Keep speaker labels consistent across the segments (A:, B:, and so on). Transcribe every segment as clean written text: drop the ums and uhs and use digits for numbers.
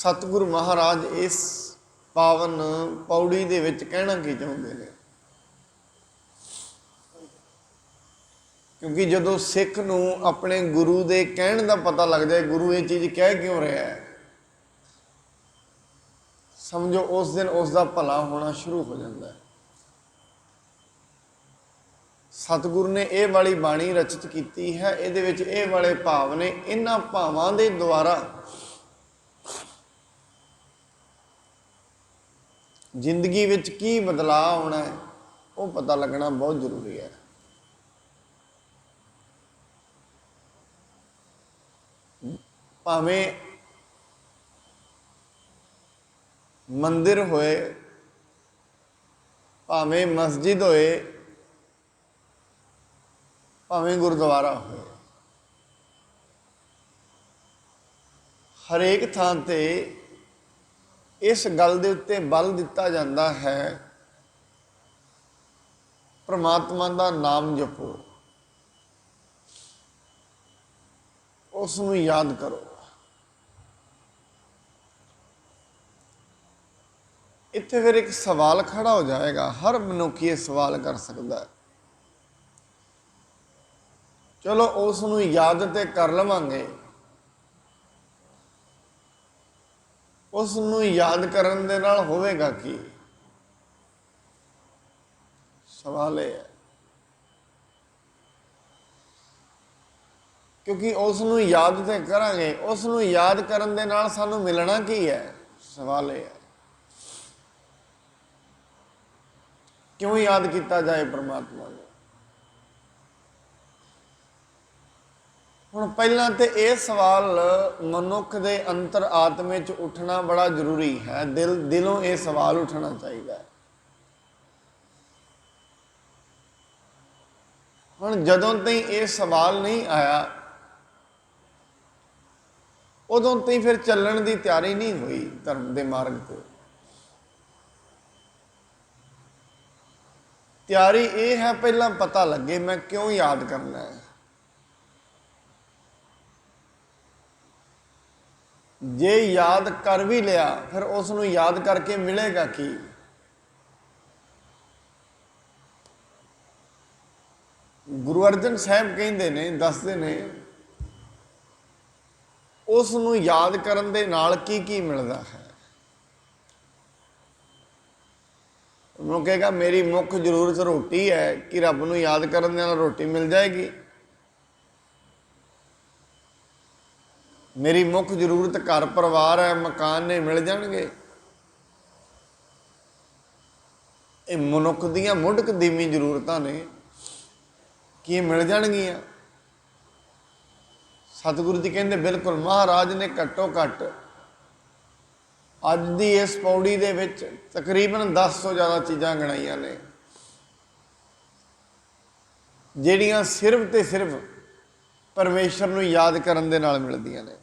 A: सतगुरु महाराज इस पावन पौड़ी दे विच कहना की चाहुंदे ने, क्योंकि जदों सिख नूं अपने गुरु दे कहण दा पता लग जाए गुरु ये चीज़ कह क्यों रहा है, समझो उस दिन उसका भला होना शुरू हो जाता है। सतगुरु ने यह वाली बाणी रचित की है, ये वाले भाव ने, इन्हां भावां दे द्वारा जिंदगी विच की बदलाव आना है वो पता लगना बहुत जरूरी है। भावें मंदिर होए, भावें मस्जिद होए, भावें गुरुद्वारा होए, हरेक थां ते इस गल दे उत्ते बल दिता जाता है, परमात्मा का नाम जपो, उसनूं याद करो। इत्थे फिर एक सवाल खड़ा हो जाएगा, हर मनुख ये सवाल कर सकता है। चलो उसनूं याद ते कर लवांगे, उसनूं याद करन दे नाल होवेगा की? सवाल यह है, क्योंकि उसनूं याद ते करांगे, उसनूं याद करन दे नाल सानूं मिलना की है? सवाल यह है, क्यों याद किया जाए परमात्मा को? हुण पहलां तो यह सवाल मनुख के अंतर आत्मे च उठना बड़ा जरूरी है, दिलों ये सवाल उठना चाहिए। हुण जदों तई ये सवाल नहीं आया उदों तई फिर चलण की तैयारी नहीं हुई धर्म के मार्ग पर। तैयारी ये है पहला पता लगे मैं क्यों याद करना है। जे याद कर भी लिया फिर उसनूं याद करके मिलेगा की? गुरु अर्जन साहब कहते ने, दसते ने, उसनूं याद करन दे नाल की मिलता है। उन्होंने कहेगा मेरी मुख्य जरूरत रोटी है, कि रब नूं याद करन दे नाल रोटी मिल जाएगी? मेरी मुख्य जरूरत घर परिवार है, मकान ने, मिल जाएंगे? ये मनुख दियां मुढ़ कदीमी जरूरतां ने, कि मिल जाणगियां? सतगुरु जी कहते बिल्कुल, महाराज ने घट्टो घट अज की इस पौड़ी दे विच तकरीबन 10 तो ज़्यादा चीज़ां गिनाइयां ने, जिहड़ियां सिर्फ तो सिर्फ परमेश्वर नूं याद करन दे नाल मिलदियां ने।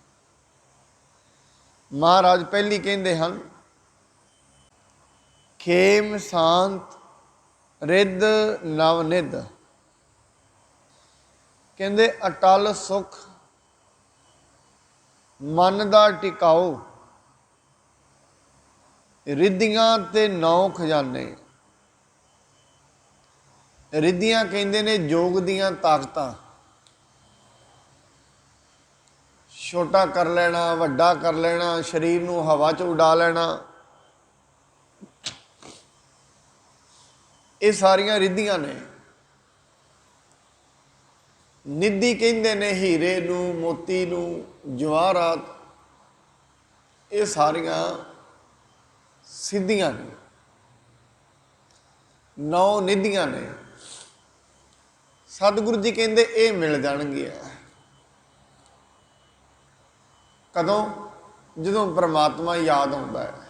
A: महाराज पहली कहते हैं, खेम शांत रिद नवनिध, कहते अटल सुख मन का टिकाऊ, रिद्धियां ते 9 खजाने। रिद्धियां कहते ने योग दियां ताकतां, छोटा कर लेना, वड्डा कर लेना, शरीर नूं हवा च उड़ा लेना, ये सारियां रिद्धियां ने। निधि कहते ने हीरे नूं, मोती नूं, जवाहरात, ये सारियां सिद्धियां ने, 9 निधियां ने। सतगुरु जी कहते ये मिल जाणगियां कदों? जदों परमात्मा याद आउंदा है।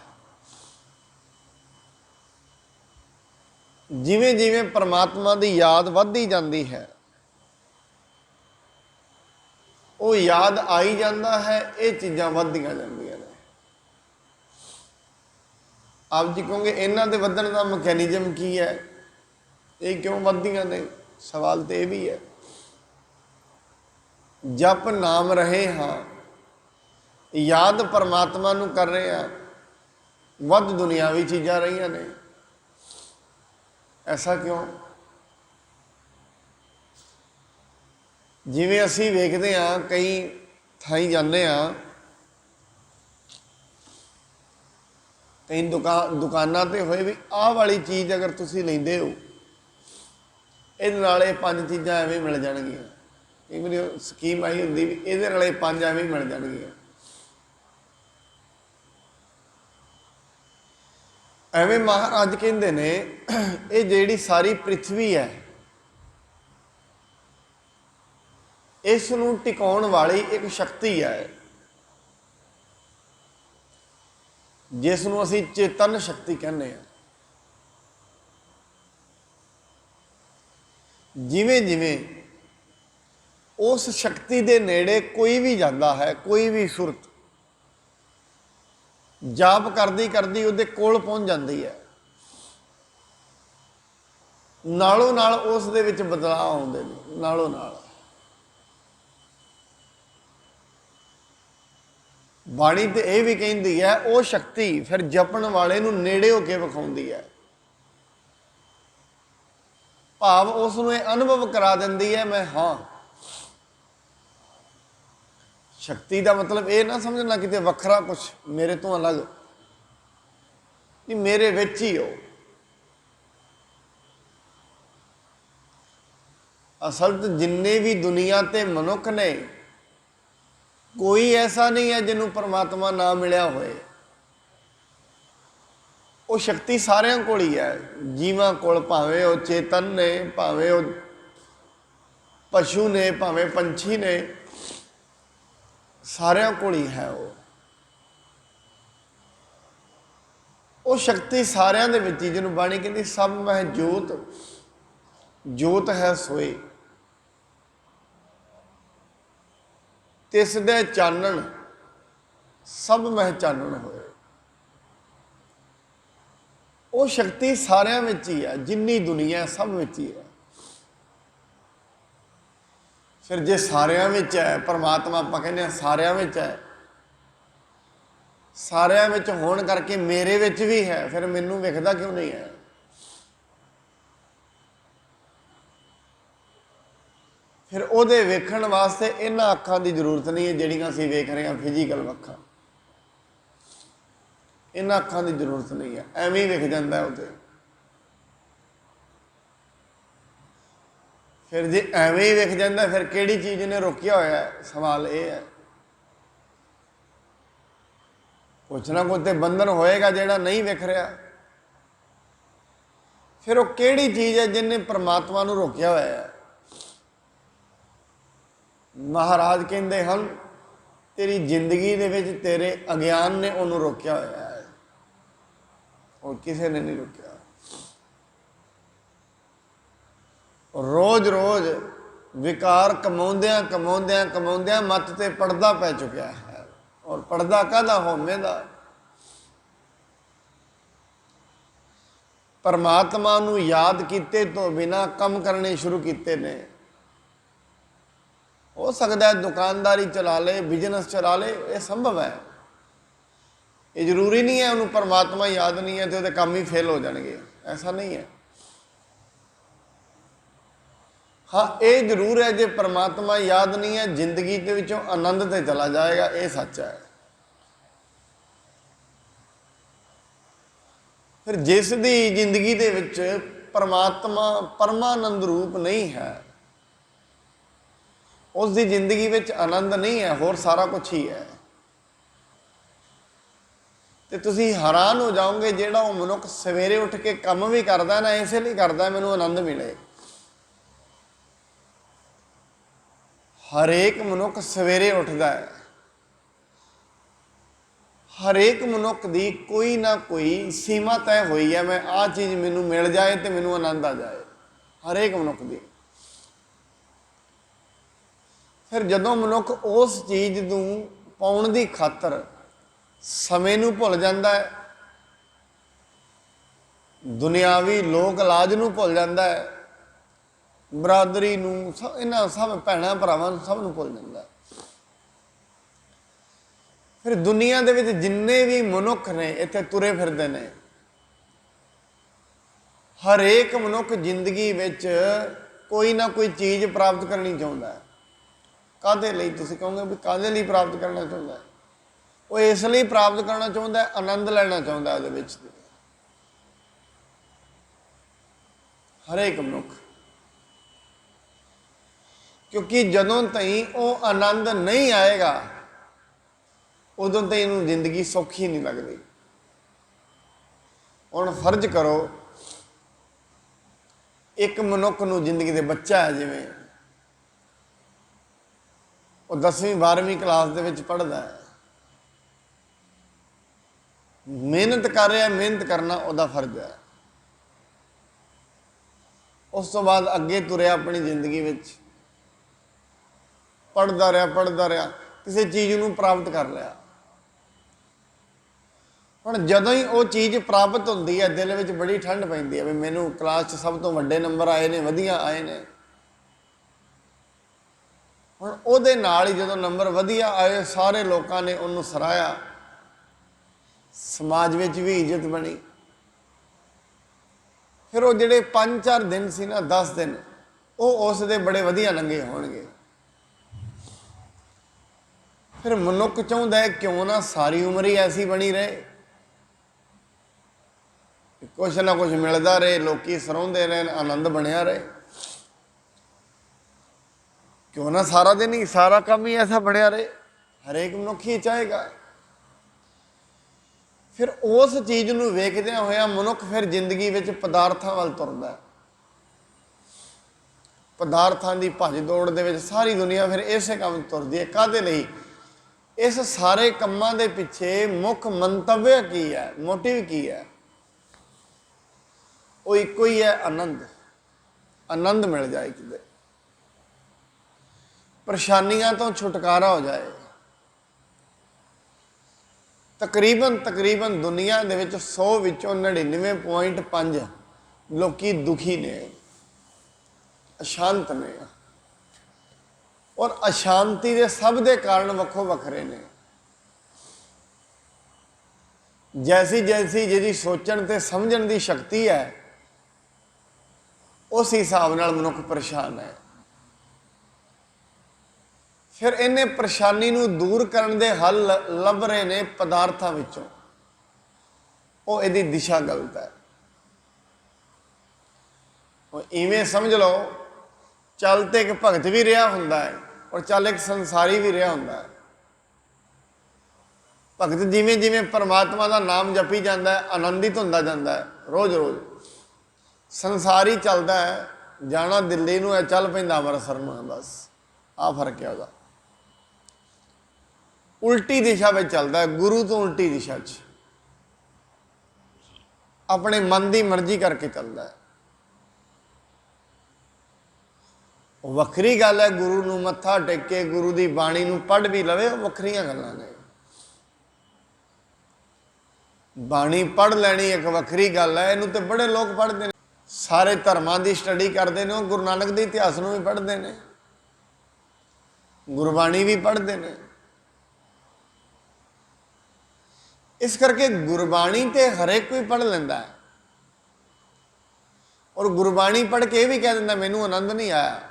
A: जिवें जिवें परमात्मा की याद वधदी जाती है, वो याद आई जाता है, ये चीज़ां वधदियां जांदियां ने। आप जी कहोगे इन्हां दे वधण दा मैकेनिज्म की है, ये क्यों वधदियां ने? सवाल तो यह भी है। जप नाम रहे हाँ, याद परमात्मा नूं कर रहे हैं, वध दुनियावी चीज़ां रहीਆਂ ने। ऐसा क्यों? जिवें असीं वेखदे हां, कई थाई जांदे हां, कई दुकानां ते होए भी आह वाली चीज़ अगर तुसीं लैंदे हो, ਇਹਦੇ ਨਾਲ ਇਹ 5 चीज़ां ਐਵੇਂ मिल जाणगीਆਂ। कई वारी स्कीम आई हुंदी भी ਇਹਦੇ ਨਾਲ ਇਹ 5 ਐਵੇਂ मिल जाणगीਆਂ। ਐਵੇਂ महाराज ਕਹਿੰਦੇ ਨੇ ਇਹ ਜਿਹੜੀ ਸਾਰੀ ਪ੍ਰਿਥਵੀ ਹੈ, ਇਸ ਨੂੰ ਟਿਕਾਉਣ ਵਾਲੀ ਇੱਕ ਸ਼ਕਤੀ ਹੈ, ਜਿਸ ਨੂੰ ਅਸੀਂ ਚੇਤਨ ਸ਼ਕਤੀ ਕਹਿੰਦੇ ਹਾਂ। ਜਿਵੇਂ ਜਿਵੇਂ ਉਸ ਸ਼ਕਤੀ ਦੇ ਨੇੜੇ ਕੋਈ ਵੀ ਜਾਂਦਾ ਹੈ, ਕੋਈ ਵੀ ਸੁਰਤ ਜਾਪ ਕਰਦੀ ਕਰਦੀ ਉਹਦੇ ਕੋਲ ਪਹੁੰਚ ਜਾਂਦੀ ਹੈ, ਨਾਲੋਂ ਨਾਲ ਉਸ ਦੇ ਵਿੱਚ ਬਦਲਾਅ ਆਉਂਦੇ ਨੇ, ਨਾਲੋਂ ਨਾਲ। ਬਾਣੀ ਤੇ ਇਹ ਵੀ ਕਹਿੰਦੀ ਹੈ ਉਹ ਸ਼ਕਤੀ ਫਿਰ ਜਪਣ ਵਾਲੇ ਨੂੰ ਨੇੜੇ ਹੋ ਕੇ ਵਿਖਾਉਂਦੀ ਹੈ, ਭਾਵ ਉਸ ਨੂੰ ਇਹ ਅਨੁਭਵ ਕਰਾ ਦਿੰਦੀ ਹੈ ਮੈਂ ਹਾਂ। ਸ਼ਕਤੀ ਦਾ ਮਤਲਬ ਇਹ ਨਾ ਸਮਝਣਾ ਕਿਤੇ ਵੱਖਰਾ ਕੁਛ ਮੇਰੇ ਤੋਂ ਅਲੱਗ, ਨਹੀਂ, ਮੇਰੇ ਵਿੱਚ ਹੀ ਹੋ। ਅਸਲ 'ਚ ਜਿੰਨੇ ਵੀ ਦੁਨੀਆ ਤੇ ਮਨੁੱਖ ਨੇ, ਕੋਈ ਐਸਾ ਨਹੀਂ ਹੈ ਜਿਹਨੂੰ ਪਰਮਾਤਮਾ ਨਾ ਮਿਲਿਆ ਹੋਏ। ਉਹ ਸ਼ਕਤੀ ਸਾਰਿਆਂ ਕੋਲ ਹੀ ਹੈ। ਜੀਵਾਂ ਕੋਲ, ਭਾਵੇਂ ਉਹ ਚੇਤਨ ਨੇ, ਭਾਵੇਂ ਉਹ ਪਸ਼ੂ ਨੇ, ਭਾਵੇਂ ਪੰਛੀ ਨੇ, ਸਾਰਿਆਂ ਕੋਲ ਹੀ ਹੈ। ਉਹ ਸ਼ਕਤੀ ਸਾਰਿਆਂ ਦੇ ਵਿੱਚ ਹੀ, ਜਿਹਨੂੰ ਬਾਣੀ ਕਹਿੰਦੀ ਸਭ ਮਹਿ ਜੋਤ, ਜੋਤ ਹੈ ਸੋਏ, ਤਿਸ ਦੇ ਚਾਨਣ ਸਭ ਮਹਿ ਚਾਨਣ ਹੋਏ। ਉਹ ਸ਼ਕਤੀ ਸਾਰਿਆਂ ਵਿੱਚ ਹੀ ਹੈ, ਜਿੰਨੀ ਦੁਨੀਆ ਸਭ ਵਿੱਚ ਹੀ ਹੈ। ਫਿਰ ਜੇ ਸਾਰਿਆਂ ਵਿੱਚ ਹੈ ਪਰਮਾਤਮਾ, ਆਪਾਂ ਕਹਿੰਦੇ ਹਾਂ ਸਾਰਿਆਂ ਵਿੱਚ ਹੈ, ਸਾਰਿਆਂ ਵਿੱਚ ਹੋਣ ਕਰਕੇ ਮੇਰੇ ਵਿੱਚ ਵੀ ਹੈ, ਫਿਰ ਮੈਨੂੰ ਵਿਖਦਾ ਕਿਉਂ ਨਹੀਂ ਹੈ? ਫਿਰ ਉਹਦੇ ਵੇਖਣ ਵਾਸਤੇ ਇਹਨਾਂ ਅੱਖਾਂ ਦੀ ਜ਼ਰੂਰਤ ਨਹੀਂ ਹੈ ਜਿਹੜੀਆਂ ਅਸੀਂ ਵੇਖ ਰਹੇ ਹਾਂ ਫਿਜ਼ੀਕਲ ਅੱਖਾਂ। ਇਹਨਾਂ ਅੱਖਾਂ ਦੀ ਜ਼ਰੂਰਤ ਨਹੀਂ ਹੈ, ਐਵੇਂ ਹੀ ਵਿਖ ਜਾਂਦਾ ਉਹਦੇ। ਫਿਰ ਜੇ ਐਵੇਂ ਹੀ ਵਿਖ ਜਾਂਦਾ, ਫਿਰ ਕਿਹੜੀ ਚੀਜ਼ ਨੇ ਰੋਕਿਆ ਹੋਇਆ? ਸਵਾਲ ਇਹ ਹੈ। ਕੁਛ ਨਾ ਕੁਛ ਤੇ ਬੰਧਨ ਹੋਏਗਾ ਜਿਹੜਾ ਨਹੀਂ ਵਿਖ ਰਿਹਾ। ਫਿਰ ਉਹ ਕਿਹੜੀ ਚੀਜ਼ ਹੈ ਜਿਹਨੇ ਪਰਮਾਤਮਾ ਨੂੰ ਰੋਕਿਆ ਹੋਇਆ ਹੈ? ਮਹਾਰਾਜ ਕਹਿੰਦੇ ਹਨ ਤੇਰੀ ਜ਼ਿੰਦਗੀ ਦੇ ਵਿੱਚ ਤੇਰੇ ਅਗਿਆਨ ਨੇ ਉਹਨੂੰ ਰੋਕਿਆ ਹੋਇਆ ਹੈ, और किसी ने नहीं रोका। रोज रोज विकार कमाउंदियां कमाउंदियां कमाउंदियां मत ते पड़दा पै चुका है। और पड़दा काहदा? होमे दा। परमात्मा नूं याद किते तो बिना कम करने शुरू किते ने। हो सकता है दुकानदारी चला ले, बिजनेस चला ले, ये संभव है। ये जरूरी नहीं है उन्होंने परमात्मा याद नहीं है तो काम ही फेल हो जाएंगे, ऐसा नहीं है। हाँ, ये जरूर है जो परमात्मा याद नहीं है जिंदगी के विचों आनंद ते चला जाएगा, ये सच है। फिर जिस दी जिंदगी दे विच परमात्मा परमानंद रूप नहीं है, उसकी जिंदगी विच आनंद नहीं है, होर सारा कुछ ही है। तो तुसी हैरान हो जाओगे जेड़ा वो मनुख सवेरे उठ के काम भी करता है ना, इसे लिए करता है मैनू आनंद मिले। हरेक मनुख सवेरे उठता है, हरेक मनुख की कोई ना कोई सीमा तय हुई है, मैं आ चीज़ मैनू मिल जाए तो मैनू आनंद आ जाए, हरेक मनुख की। फिर जदों मनुख उस चीज़ नूं पाउण दी खातर समय नूं भुल जाता है, दुनियावी लोक लाज नूं भुल जाता है, बरादरी नूं, सब इन्हां सब भैणां भरावां सब नूं भुल जाता है। ਫਿਰ ਦੁਨੀਆ ਦੇ ਵਿੱਚ ਜਿੰਨੇ ਵੀ ਮਨੁੱਖ ਨੇ ਇੱਥੇ ਤੁਰੇ ਫਿਰਦੇ ਨੇ, ਹਰੇਕ ਮਨੁੱਖ ਜ਼ਿੰਦਗੀ ਵਿੱਚ ਕੋਈ ਨਾ ਕੋਈ ਚੀਜ਼ ਪ੍ਰਾਪਤ ਕਰਨੀ ਚਾਹੁੰਦਾ ਹੈ। ਕਾਹਦੇ ਲਈ? ਤੁਸੀਂ ਕਹੋਗੇ ਵੀ ਕਾਹਦੇ ਲਈ ਪ੍ਰਾਪਤ ਕਰਨਾ ਚਾਹੁੰਦਾ ਹੈ? ਉਹ ਇਸ ਲਈ ਪ੍ਰਾਪਤ ਕਰਨਾ ਚਾਹੁੰਦਾ, ਆਨੰਦ ਲੈਣਾ ਚਾਹੁੰਦਾ ਉਹਦੇ ਵਿੱਚ। ਹਰੇਕ ਮਨੁੱਖ, ਕਿਉਂਕਿ ਜਦੋਂ ਤਾਈਂ ਉਹ ਆਨੰਦ ਨਹੀਂ ਆਏਗਾ ਉਦੋਂ ਤਾਈਂ ਇਹਨੂੰ ਜ਼ਿੰਦਗੀ ਸੌਖੀ ਨਹੀਂ ਲੱਗਦੀ। ਹੁਣ ਫਰਜ਼ ਕਰੋ ਇੱਕ ਮਨੁੱਖ ਨੂੰ ਜ਼ਿੰਦਗੀ ਦੇ ਬੱਚਾ ਹੈ, ਜਿਵੇਂ ਉਹ 10ਵੀਂ 12ਵੀਂ ਕਲਾਸ ਦੇ ਵਿੱਚ ਪੜ੍ਹਦਾ ਹੈ, ਮਿਹਨਤ ਕਰ ਰਿਹਾ, ਮਿਹਨਤ ਕਰਨਾ ਉਹਦਾ ਫਰਜ਼ ਹੈ। ਉਸ ਤੋਂ ਬਾਅਦ ਅੱਗੇ ਤੁਰਿਆ ਆਪਣੀ ਜ਼ਿੰਦਗੀ ਵਿੱਚ, ਪੜ੍ਹਦਾ ਰਿਹਾ, ਕਿਸੇ ਚੀਜ਼ ਨੂੰ ਪ੍ਰਾਪਤ ਕਰ ਲਿਆ। ਹੁਣ ਜਦੋਂ ਹੀ ਉਹ ਚੀਜ਼ ਪ੍ਰਾਪਤ ਹੁੰਦੀ ਹੈ, ਦਿਲ ਵਿੱਚ ਬੜੀ ਠੰਡ ਪੈਂਦੀ ਹੈ ਵੀ ਮੈਨੂੰ ਕਲਾਸ 'ਚ ਸਭ ਤੋਂ ਵੱਡੇ ਨੰਬਰ ਆਏ ਨੇ, ਵਧੀਆ ਆਏ ਨੇ। ਹੁਣ ਉਹਦੇ ਨਾਲ ਹੀ ਜਦੋਂ ਨੰਬਰ ਵਧੀਆ ਆਏ, ਸਾਰੇ ਲੋਕਾਂ ਨੇ ਉਹਨੂੰ ਸਰਾਹਿਆ, ਸਮਾਜ ਵਿੱਚ ਵੀ ਇੱਜ਼ਤ ਬਣੀ। ਫਿਰ ਉਹ ਜਿਹੜੇ 5-4 ਦਿਨ ਸੀ ਨਾ, 10 ਦਿਨ, ਉਹ ਉਸ ਦੇ ਬੜੇ ਵਧੀਆ ਲੰਘੇ ਹੋਣਗੇ। ਫਿਰ ਮਨੁੱਖ ਚਾਹੁੰਦਾ ਹੈ ਕਿਉਂ ਨਾ ਸਾਰੀ ਉਮਰ ਹੀ ਐਸੀ ਬਣੀ ਰਹੇ, ਕੁਛ ਨਾ ਕੁਛ ਮਿਲਦਾ ਰਹੇ, ਲੋਕੀ ਸਰਾਉਂਦੇ ਰਹਿਣ, ਆਨੰਦ ਬਣਿਆ ਰਹੇ। ਕਿਉਂ ਨਾ ਸਾਰਾ ਦਿਨ ਹੀ, ਸਾਰਾ ਕੰਮ ਹੀ ਐਸਾ ਬਣਿਆ ਰਹੇ। ਹਰੇਕ ਮਨੁੱਖ ਹੀ ਚਾਹੇਗਾ। ਫਿਰ ਉਸ ਚੀਜ਼ ਨੂੰ ਵੇਖਦਿਆਂ ਹੋਇਆ ਮਨੁੱਖ ਫਿਰ ਜ਼ਿੰਦਗੀ ਵਿੱਚ ਪਦਾਰਥਾਂ ਵੱਲ ਤੁਰਦਾ। ਪਦਾਰਥਾਂ ਦੀ ਭੱਜ ਦੌੜ ਦੇ ਵਿੱਚ ਸਾਰੀ ਦੁਨੀਆ ਫਿਰ ਇਸੇ ਕੰਮ ਤੁਰਦੀ ਹੈ। ਕਾਹਦੇ ਲਈ? ਇਸ ਸਾਰੇ ਕੰਮਾਂ ਦੇ ਪਿੱਛੇ ਮੁੱਖ ਮੰਤਵ ਕੀ ਹੈ, ਮੋਟਿਵ ਕੀ ਹੈ? ਉਹ ਇੱਕੋ ਹੀ ਹੈ, ਆਨੰਦ। ਆਨੰਦ ਮਿਲ ਜਾਏ, ਕਿਤੇ ਪਰੇਸ਼ਾਨੀਆਂ ਤੋਂ ਛੁਟਕਾਰਾ ਹੋ ਜਾਏ। ਤਕਰੀਬਨ ਦੁਨੀਆ ਦੇ ਵਿੱਚ 100 ਵਿੱਚੋਂ 99.5 ਲੋਕੀ ਦੁਖੀ ਨੇ, ਅਸ਼ਾਂਤ ਨੇ। ਔਰ ਅਸ਼ਾਂਤੀ ਦੇ ਸਭ ਦੇ ਕਾਰਨ ਵੱਖੋ ਵੱਖਰੇ ਨੇ। ਜੈਸੀ ਜਿਹਦੀ ਸੋਚਣ ਤੇ ਸਮਝਣ ਦੀ ਸ਼ਕਤੀ ਹੈ, ਉਸ ਹਿਸਾਬ ਨਾਲ ਮਨੁੱਖ ਪਰੇਸ਼ਾਨ ਹੈ। ਫਿਰ ਇਹਨੇ ਪਰੇਸ਼ਾਨੀ ਨੂੰ ਦੂਰ ਕਰਨ ਦੇ ਹੱਲ ਲੱਭ ਰਹੇ ਨੇ ਪਦਾਰਥਾਂ ਵਿੱਚੋਂ। ਉਹ ਇਹਦੀ ਦਿਸ਼ਾ ਗਲਤ ਹੈ। ਉਹ ਇਵੇਂ ਸਮਝ ਲਓ, ਚੱਲ ਤੇ ਇੱਕ ਭਗਤ ਵੀ ਰਿਹਾ ਹੁੰਦਾ ਹੈ, ਔਰ ਚੱਲ ਇੱਕ ਸੰਸਾਰੀ ਵੀ ਰਿਹਾ ਹੁੰਦਾ ਹੈ। ਭਗਤ ਜਿਵੇਂ ਪਰਮਾਤਮਾ ਦਾ ਨਾਮ ਜਪੀ ਜਾਂਦਾ ਹੈ, ਆਨੰਦਿਤ ਹੁੰਦਾ ਜਾਂਦਾ ਹੈ ਰੋਜ਼। ਸੰਸਾਰੀ ਚੱਲਦਾ ਹੈ, ਜਾਣਾ ਦਿੱਲੀ ਨੂੰ ਹੈ, ਚੱਲ ਪੈਂਦਾ ਅੰਮ੍ਰਿਤਸਰ ਨੂੰ ਹੈ, ਬਸ ਆਹ ਫਰਕ ਹੈ ਉਹਦਾ। ਉਲਟੀ ਦਿਸ਼ਾ ਵਿੱਚ ਚੱਲਦਾ ਹੈ, ਗੁਰੂ ਤੋਂ ਉਲਟੀ ਦਿਸ਼ਾ 'ਚ, ਆਪਣੇ ਮਨ ਦੀ ਮਰਜ਼ੀ ਕਰਕੇ ਚੱਲਦਾ ਹੈ। ਉਹ ਵੱਖਰੀ ਗੱਲ ਹੈ, ਗੁਰੂ ਨੂੰ ਮੱਥਾ ਟੇਕੇ, ਗੁਰੂ ਦੀ ਬਾਣੀ ਨੂੰ ਪੜ੍ਹ ਵੀ ਲਵੇ, ਉਹ ਵੱਖਰੀਆਂ ਗੱਲਾਂ ਨੇ। ਬਾਣੀ ਪੜ੍ਹ ਲੈਣੀ ਇੱਕ ਵੱਖਰੀ ਗੱਲ ਹੈ। ਇਹਨੂੰ ਤੇ ਬੜੇ ਲੋਕ ਪੜ੍ਹਦੇ ਨੇ, ਸਾਰੇ ਧਰਮਾਂ ਦੀ ਸਟੱਡੀ ਕਰਦੇ ਨੇ, ਉਹ ਗੁਰੂ ਨਾਨਕ ਦੇ ਇਤਿਹਾਸ ਨੂੰ ਵੀ ਪੜ੍ਹਦੇ ਨੇ, ਗੁਰਬਾਣੀ ਵੀ ਪੜ੍ਹਦੇ ਨੇ। ਇਸ ਕਰਕੇ ਗੁਰਬਾਣੀ ਤੇ ਹਰੇਕ ਕੋਈ ਪੜ੍ਹ ਲੈਂਦਾ ਹੈ, ਔਰ ਗੁਰਬਾਣੀ ਪੜ੍ਹ ਕੇ ਇਹ ਵੀ ਕਹਿ ਦਿੰਦਾ ਮੈਨੂੰ ਆਨੰਦ ਨਹੀਂ ਆਇਆ,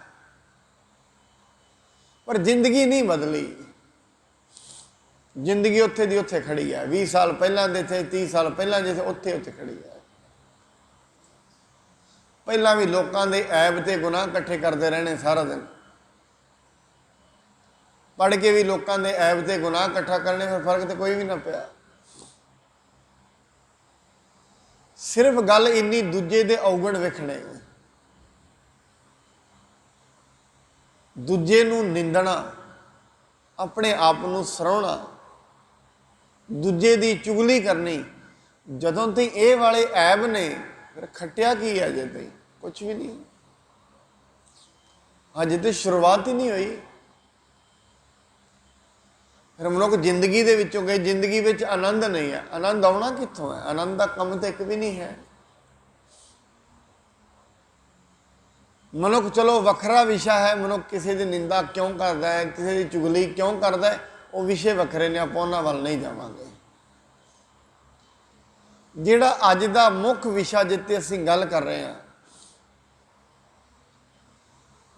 A: ਪਰ ਜ਼ਿੰਦਗੀ ਨਹੀਂ ਬਦਲੀ। ਜ਼ਿੰਦਗੀ ਉੱਥੇ ਦੀ ਉੱਥੇ ਖੜੀ ਹੈ। 20 ਸਾਲ ਪਹਿਲਾਂ ਦੇ ਥੇ, 30 ਸਾਲ ਪਹਿਲਾਂ ਜਿੱਥੇ, ਉੱਥੇ ਖੜੀ ਹੈ। ਪਹਿਲਾਂ ਵੀ ਲੋਕਾਂ ਦੇ ਐਬ ਤੇ ਗੁਨਾਹ ਇਕੱਠੇ ਕਰਦੇ ਰਹਿਣੇ ਸਾਰਾ ਦਿਨ, ਪੜ੍ਹ ਕੇ ਵੀ ਲੋਕਾਂ ਦੇ ਐਬ ਤੇ ਗੁਨਾਹ ਇਕੱਠਾ ਕਰਨੇ, ਫਿਰ ਫਰਕ ਤੇ ਕੋਈ ਵੀ ਨਾ ਪਿਆ। ਸਿਰਫ ਗੱਲ ਇੰਨੀ, ਦੂਜੇ ਦੇ ਔਗਣ ਵੇਖਣੇ, ਦੂਜੇ ਨੂੰ ਨਿੰਦਣਾ, ਆਪਣੇ ਆਪ ਨੂੰ ਸਰਾਹੁਣਾ, ਦੂਜੇ ਦੀ ਚੁਗਲੀ ਕਰਨੀ। ਜਦੋਂ ਤੀ ਇਹ ਵਾਲੇ ਐਬ ਨੇ, ਫਿਰ ਖੱਟਿਆ ਕੀ ਹੈ? ਅਜੇ ਤਾਈਂ ਕੁਛ ਵੀ ਨਹੀਂ, ਹਜੇ ਤੇ ਸ਼ੁਰੂਆਤ ਹੀ ਨਹੀਂ ਹੋਈ। ਫਿਰ ਮਨੁੱਖ ਜ਼ਿੰਦਗੀ ਦੇ ਵਿੱਚੋਂ ਗਏ, ਜ਼ਿੰਦਗੀ ਵਿੱਚ ਆਨੰਦ ਨਹੀਂ ਹੈ। ਆਨੰਦ ਆਉਣਾ ਕਿੱਥੋਂ ਹੈ? ਆਨੰਦ ਦਾ ਕੰਮ ਤਾਂ ਇੱਕ ਵੀ ਨਹੀਂ ਹੈ। ਮਨੁੱਖ ਚਲੋ ਵੱਖਰਾ ਵਿਸ਼ਾ ਹੈ, ਮਨੁੱਖ ਕਿਸੇ ਦੀ ਨਿੰਦਾ ਕਿਉਂ ਕਰਦਾ ਹੈ, ਕਿਸੇ ਦੀ ਚੁਗਲੀ ਕਿਉਂ ਕਰਦਾ ਹੈ, ਉਹ ਵਿਸ਼ੇ ਵੱਖਰੇ ਨੇ, ਆਪਾਂ ਉਹਨਾਂ ਵੱਲ ਨਹੀਂ ਜਾਵਾਂਗੇ। ਜਿਹੜਾ ਅੱਜ ਦਾ ਮੁੱਖ ਵਿਸ਼ਾ ਜਿੱਤੇ ਅਸੀਂ ਗੱਲ ਕਰ ਰਹੇ ਹਾਂ,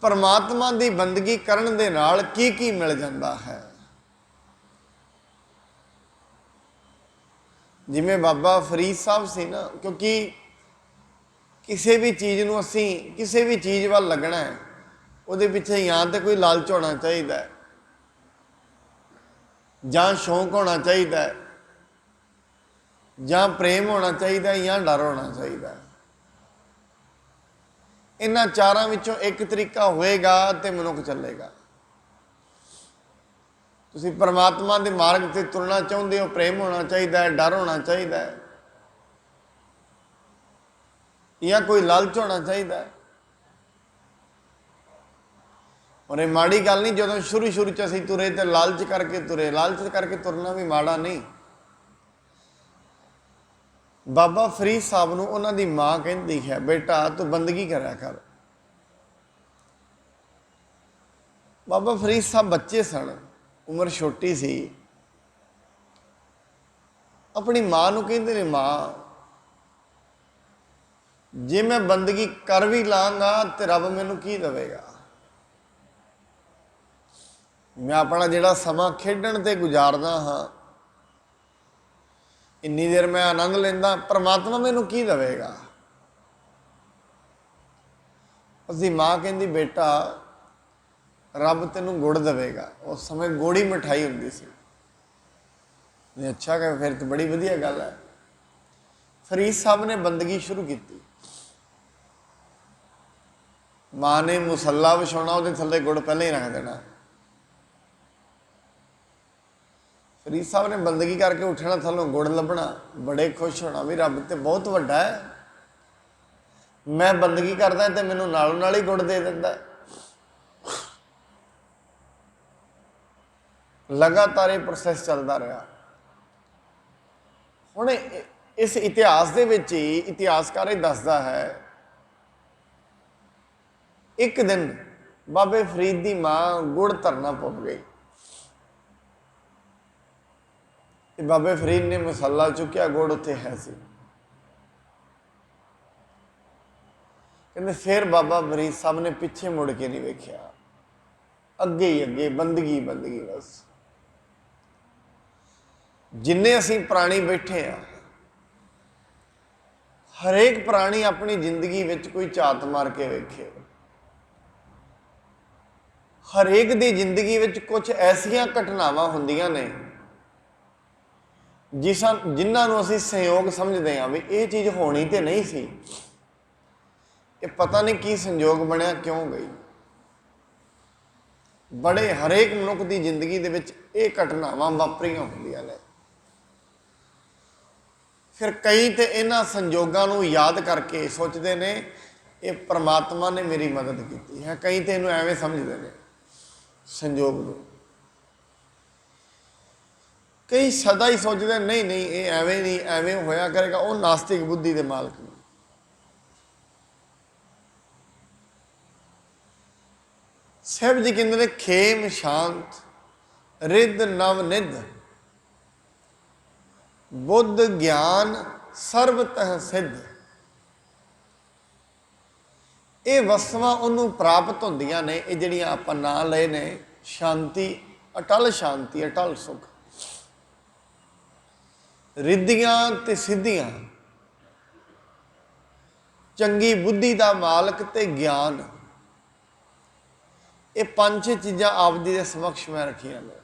A: ਪਰਮਾਤਮਾ ਦੀ ਬੰਦਗੀ ਕਰਨ ਦੇ ਨਾਲ ਕੀ ਕੀ ਮਿਲ ਜਾਂਦਾ ਹੈ। ਜਿਵੇਂ ਬਾਬਾ ਫਰੀਦ ਸਾਹਿਬ ਸੀ ਨਾ, ਕਿਉਂਕਿ ਕਿਸੇ ਵੀ ਚੀਜ਼ ਨੂੰ ਅਸੀਂ ਕਿਸੇ ਵੀ ਚੀਜ਼ ਵੱਲ ਲੱਗਣਾ ਹੈ, ਉਹਦੇ ਪਿੱਛੇ ਜਾਂ ਤਾਂ ਕੋਈ ਲਾਲਚ ਹੋਣਾ ਚਾਹੀਦਾ ਹੈ, ਜਾਂ ਸ਼ੌਂਕ ਹੋਣਾ ਚਾਹੀਦਾ ਹੈ, ਜਾਂ ਪ੍ਰੇਮ ਹੋਣਾ ਚਾਹੀਦਾ, ਜਾਂ ਡਰ ਹੋਣਾ ਚਾਹੀਦਾ। ਇਹਨਾਂ ਚਾਰਾਂ ਵਿੱਚੋਂ ਇੱਕ ਤਰੀਕਾ ਹੋਏਗਾ ਤੇ ਮਨੁੱਖ ਚੱਲੇਗਾ। ਤੁਸੀਂ ਪਰਮਾਤਮਾ ਦੇ ਮਾਰਗ ਤੇ ਤੁਰਨਾ ਚਾਹੁੰਦੇ ਹੋ, ਪ੍ਰੇਮ ਹੋਣਾ ਚਾਹੀਦਾ ਹੈ, ਡਰ ਹੋਣਾ ਚਾਹੀਦਾ ਹੈ, ਜਾਂ ਕੋਈ ਲਾਲਚ ਹੋਣਾ ਚਾਹੀਦਾ ਹੈ। ਔਰ ਇਹ ਮਾੜੀ ਗੱਲ ਨਹੀਂ, ਜਦੋਂ ਸ਼ੁਰੂ 'ਚ ਅਸੀਂ ਤੁਰੇ ਤੇ ਲਾਲਚ ਕਰਕੇ ਤੁਰੇ। ਲਾਲਚ ਕਰਕੇ ਤੁਰਨਾ ਵੀ ਮਾੜਾ ਨਹੀਂ। ਬਾਬਾ ਫਰੀਦ ਸਾਹਿਬ ਨੂੰ ਉਹਨਾਂ ਦੀ ਮਾਂ ਕਹਿੰਦੀ ਹੈ, ਬੇਟਾ ਤੂੰ ਬੰਦਗੀ ਕਰਿਆ ਕਰ। ਬਾਬਾ ਫਰੀਦ ਸਾਹਿਬ ਬੱਚੇ ਸਨ, ਉਮਰ ਛੋਟੀ ਸੀ। ਆਪਣੀ ਮਾਂ ਨੂੰ ਕਹਿੰਦੇ ਨੇ, ਮਾਂ ਜੇ ਮੈਂ ਬੰਦਗੀ ਕਰ ਵੀ ਲਾਂਗਾ ਤੇ ਰੱਬ ਮੈਨੂੰ ਕੀ ਦੇਵੇਗਾ? ਮੈਂ ਆਪਣਾ ਜਿਹੜਾ ਸਮਾਂ ਖੇਡਣ ਤੇ ਗੁਜ਼ਾਰਦਾ ਹਾਂ, ਇੰਨੀ ਦੇਰ ਮੈਂ ਆਨੰਦ ਲੈਂਦਾ, ਪਰਮਾਤਮਾ ਮੈਨੂੰ ਕੀ ਦੇਵੇਗਾ? ਉਸਦੀ ਮਾਂ ਕਹਿੰਦੀ, ਬੇਟਾ ਰੱਬ ਤੈਨੂੰ ਗੁੜ ਦੇਵੇਗਾ। ਉਸ ਸਮੇਂ ਗੋੜੀ ਮਿਠਾਈ ਹੁੰਦੀ ਸੀ। ਅੱਛਾ ਕਿ ਫਿਰ ਤਾਂ ਬੜੀ ਵਧੀਆ ਗੱਲ ਹੈ। ਫਰੀਦ ਸਾਹਿਬ ਨੇ ਬੰਦਗੀ ਸ਼ੁਰੂ ਕੀਤੀ। ਮਾਂ ਨੇ ਮੁਸੱਲਾ ਵਿਛਾਉਣਾ, ਉਹਦੇ ਥੱਲੇ ਗੁੜ ਪਹਿਲਾਂ ਹੀ ਰੱਖ ਦੇਣਾ। ਫਰੀਦ ਸਾਹਿਬ ਨੇ ਬੰਦਗੀ ਕਰਕੇ ਉੱਠਣਾ, ਥੱਲੋਂ ਗੁੜ ਲੱਭਣਾ, ਬੜੇ ਖੁਸ਼ ਹੋਣਾ ਵੀ ਰੱਬ ਤੇ ਬਹੁਤ ਵੱਡਾ ਹੈ, ਮੈਂ ਬੰਦਗੀ ਕਰਦਾ ਤੇ ਮੈਨੂੰ ਨਾਲੋਂ ਨਾਲ ਹੀ ਗੁੜ ਦੇ ਦਿੰਦਾ। ਲਗਾਤਾਰ ਇਹ ਪ੍ਰੋਸੈਸ ਚੱਲਦਾ ਰਿਹਾ। ਹੁਣ ਇਸ ਇਤਿਹਾਸ ਦੇ ਵਿੱਚ ਹੀ ਇਤਿਹਾਸਕਾਰ ਇਹ ਦੱਸਦਾ ਹੈ, ਇੱਕ ਦਿਨ ਬਾਬੇ ਫਰੀਦ ਦੀ ਮਾਂ ਗੁੜ ਧਰਨਾ ਭੁੱਲ ਗਈ। ਤੇ ਬਾਬੇ ਫਰੀਦ ਨੇ ਮਸਾਲਾ ਚੁੱਕਿਆ, ਗੁੜ ਉੱਥੇ ਹੈ ਸੀ। ਕਹਿੰਦੇ ਫਿਰ ਬਾਬਾ ਫਰੀਦ ਸਾਹਿਬ ਨੇ ਪਿੱਛੇ ਮੁੜ ਕੇ ਨਹੀਂ ਵੇਖਿਆ, ਅੱਗੇ ਹੀ ਅੱਗੇ, ਬੰਦਗੀ ਬੰਦਗੀ ਬਸ। ਜਿੰਨੇ ਅਸੀਂ ਪ੍ਰਾਣੀ ਬੈਠੇ ਆ, ਹਰੇਕ ਪ੍ਰਾਣੀ ਆਪਣੀ ਜ਼ਿੰਦਗੀ ਵਿੱਚ ਕੋਈ ਝਾਤ ਮਾਰ ਕੇ ਵੇਖੇ। ਹਰੇਕ ਦੀ ਜ਼ਿੰਦਗੀ ਵਿੱਚ ਕੁਝ ਐਸੀਆਂ ਘਟਨਾਵਾਂ ਹੁੰਦੀਆਂ ਨੇ ਜਿਨ੍ਹਾਂ ਨੂੰ ਅਸੀਂ ਸੰਯੋਗ ਸਮਝਦੇ ਹਾਂ ਵੀ ਇਹ ਚੀਜ਼ ਹੋਣੀ ਤੇ ਨਹੀਂ ਸੀ, ਇਹ ਪਤਾ ਨਹੀਂ ਕੀ ਸੰਯੋਗ ਬਣਿਆ, ਕਿਉਂ ਗਈ। ਬੜੇ ਹਰੇਕ ਮਨੁੱਖ ਦੀ ਜ਼ਿੰਦਗੀ ਦੇ ਵਿੱਚ ਇਹ ਘਟਨਾਵਾਂ ਵਾਪਰੀਆਂ ਹੁੰਦੀਆਂ ਨੇ। ਫਿਰ ਕਈ ਤੇ ਇਹਨਾਂ ਸੰਯੋਗਾਂ ਨੂੰ ਯਾਦ ਕਰਕੇ ਸੋਚਦੇ ਨੇ ਇਹ ਪਰਮਾਤਮਾ ਨੇ ਮੇਰੀ ਮਦਦ ਕੀਤੀ ਹੈ। ਕਈ ਤੇ ਇਹਨੂੰ ਐਵੇਂ ਸਮਝਦੇ ਨੇ ਸੰਯੋਗ ਨੂੰ। ਕਈ ਸਦਾ ਹੀ ਸੋਚਦੇ ਨਹੀਂ ਨਹੀਂ ਇਹ ਐਵੇਂ ਨਹੀਂ, ਐਵੇਂ ਹੋਇਆ ਕਰੇਗਾ। ਉਹ ਨਾਸਤਿਕ ਬੁੱਧੀ ਦੇ ਮਾਲਕ ਨੇ। ਸਾਹਿਬ ਜੀ ਕਹਿੰਦੇ ਨੇ, ਖੇਮ ਸ਼ਾਂਤ ਰਿੱਧ ਨਵ ਨਿਧ, ਬੁੱਧ ਗਿਆਨ ਸਰਬ ਤਹ ਸਿੱਧ। ਇਹ ਵਸਤੂਆਂ ਉਹਨੂੰ ਪ੍ਰਾਪਤ ਹੁੰਦੀਆਂ ਨੇ, ਇਹ ਜਿਹੜੀਆਂ ਆਪਾਂ ਨਾਂ ਲਏ ਨੇ, ਸ਼ਾਂਤੀ, ਅਟਲ ਸ਼ਾਂਤੀ, ਅਟਲ ਸੁਖ, ਰਿੱਧੀਆਂ ਤੇ ਸਿੱਧੀਆਂ, ਚੰਗੀ ਬੁੱਧੀ ਦਾ ਮਾਲਕ ਤੇ ਗਿਆਨ। ਇਹ ਪੰਜ ਚੀਜ਼ਾਂ ਆਪ ਜੀ ਦੇ ਸਮਕਸ਼ ਮੈਂ ਰੱਖੀਆਂ ਨੇ।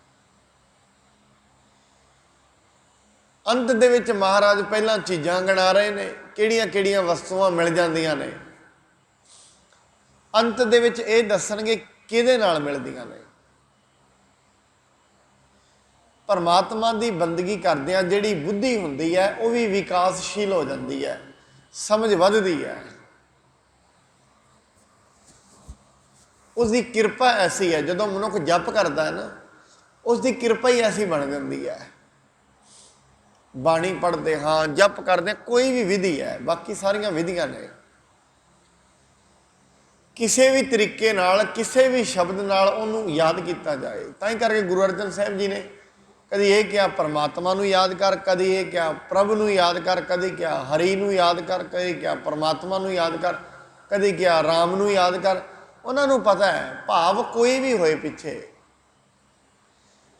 A: ਅੰਤ ਦੇ ਵਿੱਚ ਮਹਾਰਾਜ ਪਹਿਲਾਂ ਚੀਜ਼ਾਂ ਗਿਣਾ ਰਹੇ ਨੇ, ਕਿਹੜੀਆਂ ਕਿਹੜੀਆਂ ਵਸਤੂਆਂ ਮਿਲ ਜਾਂਦੀਆਂ ਨੇ। ਅੰਤ ਦੇ ਵਿੱਚ ਇਹ ਦੱਸਣਗੇ ਕਿਹਦੇ ਨਾਲ ਮਿਲਦੀਆਂ ਨੇ। ਪਰਮਾਤਮਾ ਦੀ ਬੰਦਗੀ ਕਰਦਿਆਂ ਜਿਹੜੀ ਬੁੱਧੀ ਹੁੰਦੀ ਹੈ ਉਹ ਵੀ ਵਿਕਾਸਸ਼ੀਲ ਹੋ ਜਾਂਦੀ ਹੈ, ਸਮਝ ਵੱਧਦੀ ਹੈ। ਉਸ ਦੀ ਕਿਰਪਾ ਐਸੀ ਹੈ, ਜਦੋਂ ਮਨੁੱਖ ਜਪ ਕਰਦਾ ਹੈ ਨਾ, ਉਸ ਦੀ ਕਿਰਪਾ ਹੀ ਐਸੀ ਬਣ ਜਾਂਦੀ ਹੈ। ਬਾਣੀ ਪੜ੍ਹਦੇ ਹਾਂ, ਜਪ ਕਰਦੇ ਹਾਂ, ਕੋਈ ਵੀ ਵਿਧੀ ਹੈ, ਬਾਕੀ ਸਾਰੀਆਂ ਵਿਧੀਆਂ ਨੇ, ਕਿਸੇ ਵੀ ਤਰੀਕੇ ਨਾਲ, ਕਿਸੇ ਵੀ ਸ਼ਬਦ ਨਾਲ ਉਹਨੂੰ ਯਾਦ ਕੀਤਾ ਜਾਏ। ਤਾਂ ਹੀ ਕਰਕੇ ਗੁਰੂ ਅਰਜਨ ਸਾਹਿਬ ਜੀ ਨੇ कभी ये क्या परमात्मा नूं याद कर, कभी ये क्या प्रभु नूं याद कर, कभी क्या हरि नूं याद कर, कभी क्या परमात्मा नूं याद कर, कभी क्या राम नूं याद कर। उन्होंने पता है भाव कोई भी होए पिछे,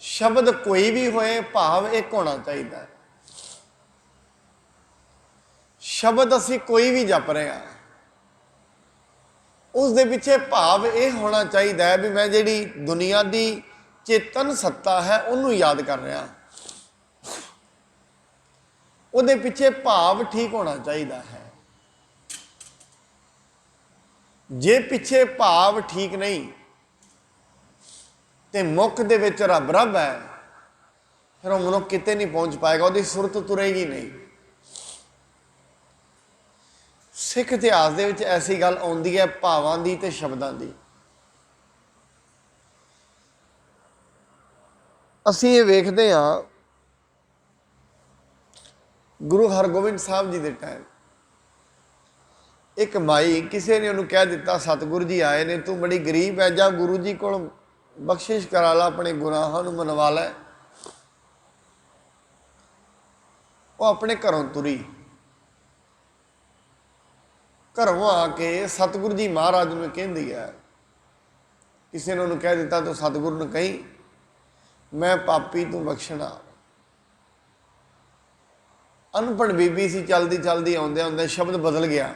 A: शब्द कोई भी होए, भाव एक होना चाहिए। शब्द असी कोई भी जप रहे हैं, उस दे पिछे भाव यह होना चाहिए भी मैं जिहड़ी दुनिया की चेतन सत्ता है उन्होंने याद कर रहा, उहदे पिछे भाव ठीक होना चाहिए है। जे पिछे भाव ठीक नहीं तो मुख दे विच रब रब है, फिर वह मनुख किते नहीं पहुँच पाएगा, उसकी सुरत तुरेगी नहीं। सिख इतिहास दे विच ऐसी गल आउंदी है भावां दी ते शब्दां दी। असीं ये वेखदे हां गुरु हरगोबिंद साहब जी के टाइम एक माई किसी ने उन्होंने कह दिता, सतगुरु जी आए ने, तू बड़ी गरीब है, जा गुरु जी को बख्शिश करा ला, अपने गुनाहों नूं मनवा लै। वो अपने घरों तुरी, घरों आके सतगुरु जी महाराज में कहती है, किसी ने उन्होंने कह दिता तो सतगुरु ने कही मैं पापी तू बख्शना। अनपढ़ बीबी सी, चलती चलती आउंदे आउंदे शब्द बदल गया।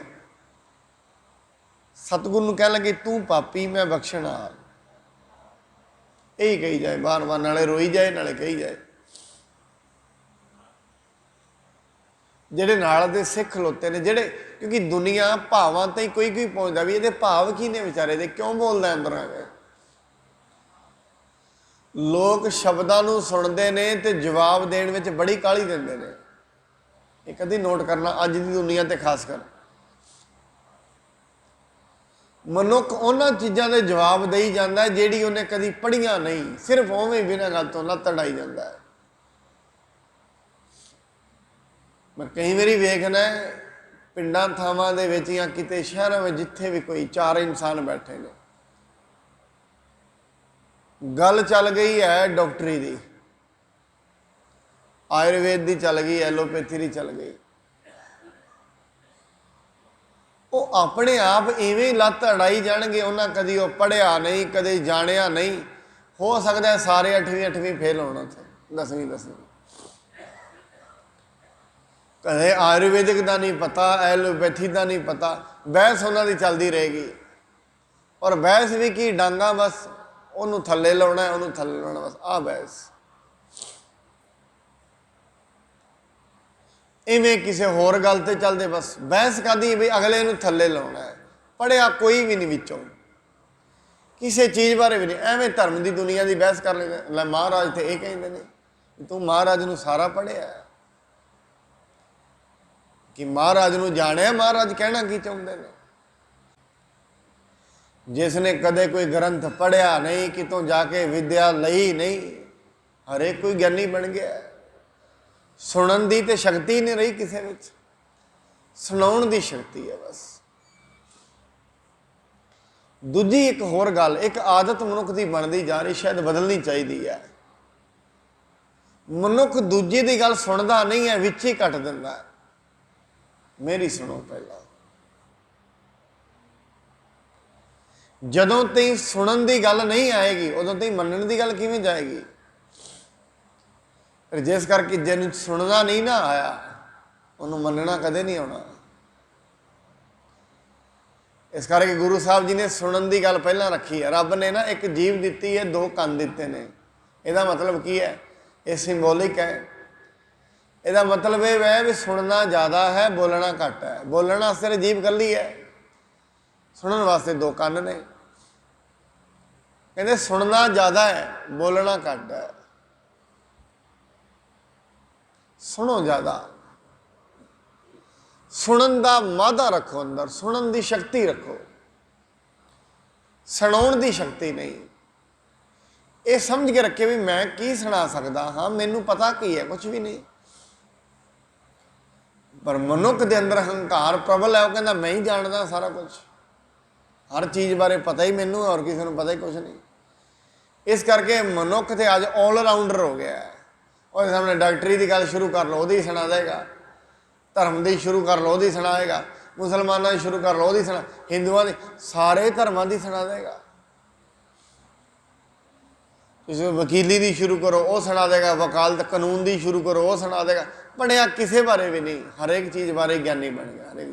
A: सतगुरु ने कह लगे तू पापी मैं बख्शना, यही कही जाए बार बार, नाले रोई जाए नाले कही जाए। ਜਿਹੜੇ ਨਾਲ ਦੇ सिख खलोते ने ਜਿਹੜੇ, क्योंकि दुनिया भावां ते कोई कोई पहुँचता भी ये भाव की ने विचारे दे, क्यों बोलता अंदर आ गए। लोग शब्दां नूं सुनते ने ते जवाब देण विच बड़ी काहली दिंदे ने। ये कदी नोट करना अज की दुनिया ते खास कर, मनुख उन्हां चीज़ां दे जवाब देई जांदा है जिहड़ी उन्हें कदी पढ़ियां नहीं, सिर्फ उवें बिना गल तो लत्त अड़ाई जांदा है। मैं कई बारी वेखना पिंडां थावां दे विच या किते शहरों में जिथे भी कोई चार इंसान बैठे ने, गल चल गई है डॉक्टरी दी, आयुर्वेद की चल गई, एलोपैथी की चल गई। वो अपने आप इवें लत्त अड़ाई जाणगे, उन्हें कदी वो पढ़िया नहीं, कदी जानिया नहीं। हो सकता है सारे 8वीं 8वीं फेल होना थे, 10वीं 10वीं। कदे आयुर्वेदिक का नहीं पता, एलोपैथी का नहीं पता, बहस उन्होंने चलती रहेगी। और बहस भी की डांगा, बस उन्होंने थले लाना, उन्होंने थले लाना, बस आ बहस। इवें किसी होर गल ते चलते, बस बहस करदी भी अगले नूं थले लाना है। पढ़िया कोई भी नहीं विचों, किसी चीज़ बारे भी नहीं, एवें धर्म की दुनिया की बहस कर ले। महाराज तो ये कहते हैं तू महाराज नूं सारा पढ़िया है कि महाराज नूं जाने, महाराज कहना की चाहते हैं। जिसने कदे कोई ग्रंथ पढ़िया नहीं, कितों जाके विद्या लई नहीं, हरेक कोई ज्ञानी बन गया। सुनन की तो शक्ति नहीं रही किसी में, सुनाउण की शक्ति है बस। दूजी एक होर गल, एक आदत मनुख की बनती जा रही, शायद बदलनी चाहिए है। मनुख दूजे की गल सुनता नहीं है, विच ही कट दिंदा है। मेरी सुनो पहला, जदों तई सुनन की गल नहीं आएगी उदों तई मनन की गल किवें जाएगी। फिर जिस करके जिन सुनना नहीं ना आया उन्होंने मनना कदे नहीं आना। इस करके गुरु साहब जी ने सुनन की गल पहला रखी है। रब ने ना एक जीव दी है, 2 कंन दिते ने। यदा मतलब की है, ये सिंबोलिक है। यदा मतलब यह है भी सुनना ज़्यादा है, बोलना घट है। बोलने वास्ते जीभ कली है, सुनने वास्ते 2 कंन ने। कहते सुनना ज़्यादा है, बोलना घट है। सुनो ज़्यादा, सुनन का मादा रखो अंदर, सुनन की शक्ति रखो, सुनाउण की शक्ति नहीं। ये समझ के रखे भी मैं की सुना सकता हाँ, मैनू पता की है, कुछ भी नहीं। पर मनुख के अंदर हंकार प्रबल है, वो कहता मैं ही जानता सारा कुछ, हर चीज़ बारे पता ही मैनू, और किसी को पता ही कुछ नहीं। इस करके मनुख तो अज ऑलराउंडर हो गया है। ਉਹਦੇ ਸਾਹਮਣੇ ਡਾਕਟਰੀ ਦੀ ਗੱਲ ਸ਼ੁਰੂ ਕਰ ਲਓ, ਉਹਦੀ ਸੁਣਾ ਦੇਗਾ। ਧਰਮ ਦੀ ਸ਼ੁਰੂ ਕਰ ਲਓ, ਉਹਦੀ ਸੁਣਾਏਗਾ। ਮੁਸਲਮਾਨਾਂ ਦੀ ਸ਼ੁਰੂ ਕਰ ਲਓ, ਉਹਦੀ ਸੁਣਾ। ਹਿੰਦੂਆਂ ਦੀ, ਸਾਰੇ ਧਰਮਾਂ ਦੀ ਸੁਣਾ ਦੇਗਾ। ਤੁਸੀਂ ਵਕੀਲੀ ਦੀ ਸ਼ੁਰੂ ਕਰੋ, ਉਹ ਸੁਣਾ ਦੇਗਾ। ਵਕਾਲਤ ਕਾਨੂੰਨ ਦੀ ਸ਼ੁਰੂ ਕਰੋ, ਉਹ ਸੁਣਾ ਦੇਗਾ। ਪੜ੍ਹਿਆ ਕਿਸੇ ਬਾਰੇ ਵੀ ਨਹੀਂ, ਹਰੇਕ ਚੀਜ਼ ਬਾਰੇ ਗਿਆਨੀ ਬਣ ਗਿਆ। ਹਰੇਕ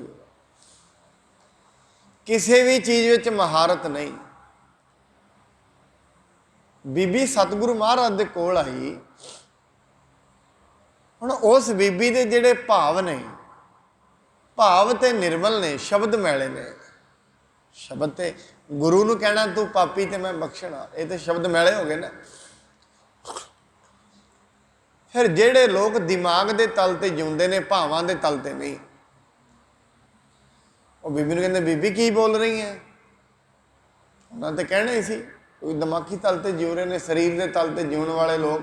A: ਕਿਸੇ ਵੀ ਚੀਜ਼ ਵਿੱਚ ਮਹਾਰਤ ਨਹੀਂ। ਬੀਬੀ ਸਤਿਗੁਰੂ ਮਹਾਰਾਜ ਦੇ ਕੋਲ ਆਈ। ਹੁਣ ਉਸ ਬੀਬੀ ਦੇ ਜਿਹੜੇ ਭਾਵ ਨੇ, ਭਾਵ ਤੇ ਨਿਰਮਲ ਨੇ, ਸ਼ਬਦ ਮੈਲੇ ਨੇ। ਸ਼ਬਦ ਤੇ ਗੁਰੂ ਨੂੰ ਕਹਿਣਾ ਤੂੰ ਪਾਪੀ ਤੇ ਮੈਂ ਬਖਸ਼ਣਾ, ਇਹ ਤੇ ਸ਼ਬਦ ਮੈਲੇ ਹੋ ਗਏ ਨਾ। ਫਿਰ ਜਿਹੜੇ ਲੋਕ ਦਿਮਾਗ ਦੇ ਤਲ ਤੇ ਜਿਉਂਦੇ ਨੇ, ਭਾਵਾਂ ਦੇ ਤਲ ਤੇ ਨਹੀਂ, ਉਹ ਬੀਬੀ ਨੂੰ ਕਹਿੰਦੇ ਬੀਬੀ ਕੀ ਬੋਲ ਰਹੀ ਹੈ। ਉਹਨਾਂ ਤੇ ਕਹਿਣਾ ਹੀ ਸੀ, ਕੋਈ ਦਿਮਾਗੀ ਤਲ ਤੇ ਜਿਉ ਰਹੇ ਨੇ, ਸਰੀਰ ਦੇ ਤਲ ਤੇ ਜਿਉਣ ਵਾਲੇ ਲੋਕ।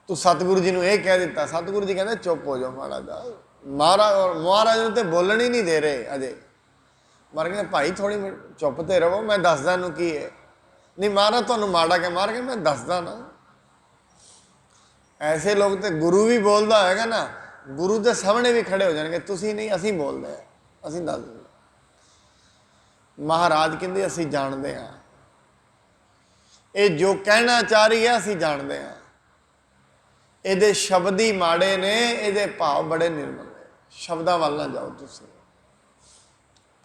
A: ਤੂੰ ਸਤਿਗੁਰੂ ਜੀ ਨੂੰ ਇਹ ਕਹਿ ਦਿੱਤਾ। ਸਤਿਗੁਰੂ ਜੀ ਕਹਿੰਦੇ ਚੁੱਪ ਹੋ ਜਾਓ ਮਹਾਰਾਜ ਦਾ। ਮਹਾਰਾਜ ਨੂੰ ਤੇ ਬੋਲਣ ਹੀ ਨਹੀਂ ਦੇ ਰਹੇ ਅਜੇ। ਮਹਾਰਾਜ ਕਹਿੰਦੇ ਭਾਈ ਥੋੜੀ ਚੁੱਪ ਤੇ ਰਹੋ, ਮੈਂ ਦੱਸਦਾ ਇਹਨੂੰ ਕੀ ਹੈ। ਨਹੀਂ ਮਹਾਰਾਜ ਤੁਹਾਨੂੰ ਮਾੜਾ ਕਹਿ, ਮਹਾਰਾਜ ਕਹਿੰਦੇ ਮੈਂ ਦੱਸਦਾ ਨਾ। ਐਸੇ ਲੋਕ ਤੇ ਗੁਰੂ ਵੀ ਬੋਲਦਾ ਹੋਏਗਾ ਨਾ, ਗੁਰੂ ਦੇ ਸਾਹਮਣੇ ਵੀ ਖੜੇ ਹੋ ਜਾਣਗੇ, ਤੁਸੀਂ ਨਹੀਂ ਅਸੀਂ ਬੋਲਦੇ ਹਾਂ, ਅਸੀਂ ਦੱਸ ਦਿੰਦੇ। ਮਹਾਰਾਜ ਕਹਿੰਦੇ ਅਸੀਂ ਜਾਣਦੇ ਹਾਂ, ਇਹ ਜੋ ਕਹਿਣਾ ਚਾਹ ਰਹੀ ਹੈ ਅਸੀਂ ਜਾਣਦੇ ਹਾਂ। ਇਹਦੇ ਸ਼ਬਦ ਹੀ ਮਾੜੇ ਨੇ, ਇਹਦੇ ਭਾਵ ਬੜੇ ਨਿਰਮਲ ਨੇ। ਸ਼ਬਦਾਂ ਵੱਲ ਨਾ ਜਾਓ, ਤੁਸੀਂ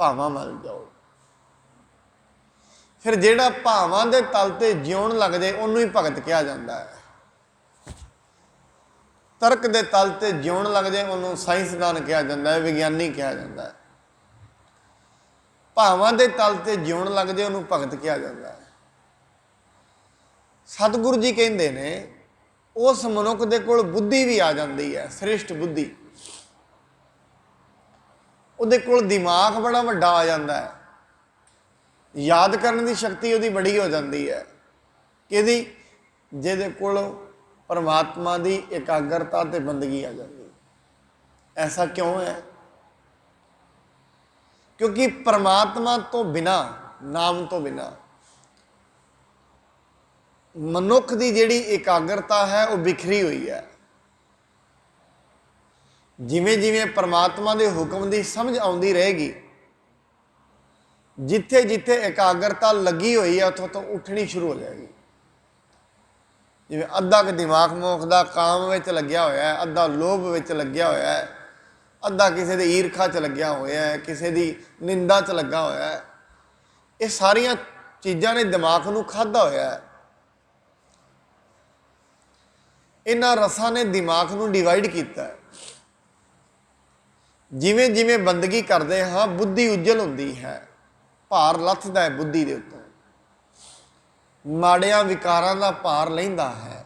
A: ਭਾਵਾਂ ਵੱਲ ਜਾਓ। ਫਿਰ ਜਿਹੜਾ ਭਾਵਾਂ ਦੇ ਤਲ ਤੇ ਜਿਉਣ ਲੱਗ ਜਾਏ ਉਹਨੂੰ ਹੀ ਭਗਤ ਕਿਹਾ ਜਾਂਦਾ ਹੈ। ਤਰਕ ਦੇ ਤਲ ਤੇ ਜਿਉਣ ਲੱਗ ਜਾਏ ਉਹਨੂੰ ਸਾਇੰਸਦਾਨ ਕਿਹਾ ਜਾਂਦਾ ਹੈ, ਵਿਗਿਆਨੀ ਕਿਹਾ ਜਾਂਦਾ ਹੈ। ਭਾਵਾਂ ਦੇ ਤਲ ਤੇ ਜਿਉਣ ਲੱਗ ਜਾਏ ਉਹਨੂੰ ਭਗਤ ਕਿਹਾ ਜਾਂਦਾ ਹੈ। ਸਤਿਗੁਰੂ ਜੀ ਕਹਿੰਦੇ ਨੇ ਉਸ ਮਨੁੱਖ ਦੇ ਕੋਲ ਬੁੱਧੀ ਵੀ ਆ ਜਾਂਦੀ ਹੈ, ਸ੍ਰੇਸ਼ਟ ਬੁੱਧੀ। ਉਹਦੇ ਕੋਲ ਦਿਮਾਗ ਬੜਾ ਵੱਡਾ ਆ ਜਾਂਦਾ ਹੈ, ਯਾਦ ਕਰਨ ਦੀ ਸ਼ਕਤੀ ਉਹਦੀ ਬੜੀ ਹੋ ਜਾਂਦੀ ਹੈ। ਕਿਹਦੀ? ਜਿਹਦੇ ਕੋਲ ਪਰਮਾਤਮਾ ਦੀ ਇਕਾਗਰਤਾ ਤੇ ਬੰਦਗੀ ਆ ਜਾਂਦੀ। ਐਸਾ ਕਿਉਂ ਹੈ? ਕਿਉਂਕਿ ਪਰਮਾਤਮਾ ਤੋਂ ਬਿਨਾ, ਨਾਮ ਤੋਂ ਬਿਨਾ ਮਨੁੱਖ ਦੀ ਜਿਹੜੀ ਇਕਾਗਰਤਾ ਹੈ ਉਹ ਬਿਖਰੀ ਹੋਈ ਹੈ। ਜਿਵੇਂ ਜਿਵੇਂ ਪਰਮਾਤਮਾ ਦੇ ਹੁਕਮ ਦੀ ਸਮਝ ਆਉਂਦੀ ਰਹੇਗੀ, ਜਿੱਥੇ ਜਿੱਥੇ ਇਕਾਗਰਤਾ ਲੱਗੀ ਹੋਈ ਹੈ ਉੱਥੋਂ ਤੋਂ ਉੱਠਣੀ ਸ਼ੁਰੂ ਹੋ ਜਾਏਗੀ। ਜਿਵੇਂ ਅੱਧਾ ਕੁ ਦਿਮਾਗ ਮਨੁੱਖ ਦਾ ਕਾਮ ਵਿੱਚ ਲੱਗਿਆ ਹੋਇਆ ਹੈ, ਅੱਧਾ ਲੋਭ ਵਿੱਚ ਲੱਗਿਆ ਹੋਇਆ ਹੈ, ਅੱਧਾ ਕਿਸੇ ਦੇ ਈਰਖਾ 'ਚ ਲੱਗਿਆ ਹੋਇਆ ਹੈ, ਕਿਸੇ ਦੀ ਨਿੰਦਾ 'ਚ ਲੱਗਾ ਹੋਇਆ ਹੈ। ਇਹ ਸਾਰੀਆਂ ਚੀਜ਼ਾਂ ਨੇ ਦਿਮਾਗ ਨੂੰ ਖਾਧਾ ਹੋਇਆ ਹੈ। ਇਹਨਾਂ ਰਸਾਂ ਨੇ ਦਿਮਾਗ ਨੂੰ ਡਿਵਾਈਡ ਕੀਤਾ ਹੈ। ਜਿਵੇਂ ਜਿਵੇਂ ਬੰਦਗੀ ਕਰਦੇ ਹਾਂ ਬੁੱਧੀ ਉਜਲ ਹੁੰਦੀ ਹੈ, ਭਾਰ ਲੱਥਦਾ ਹੈ ਬੁੱਧੀ ਦੇ ਉੱਤੋਂ, ਮਾੜਿਆਂ ਵਿਕਾਰਾਂ ਦਾ ਭਾਰ ਲੈਂਦਾ ਹੈ।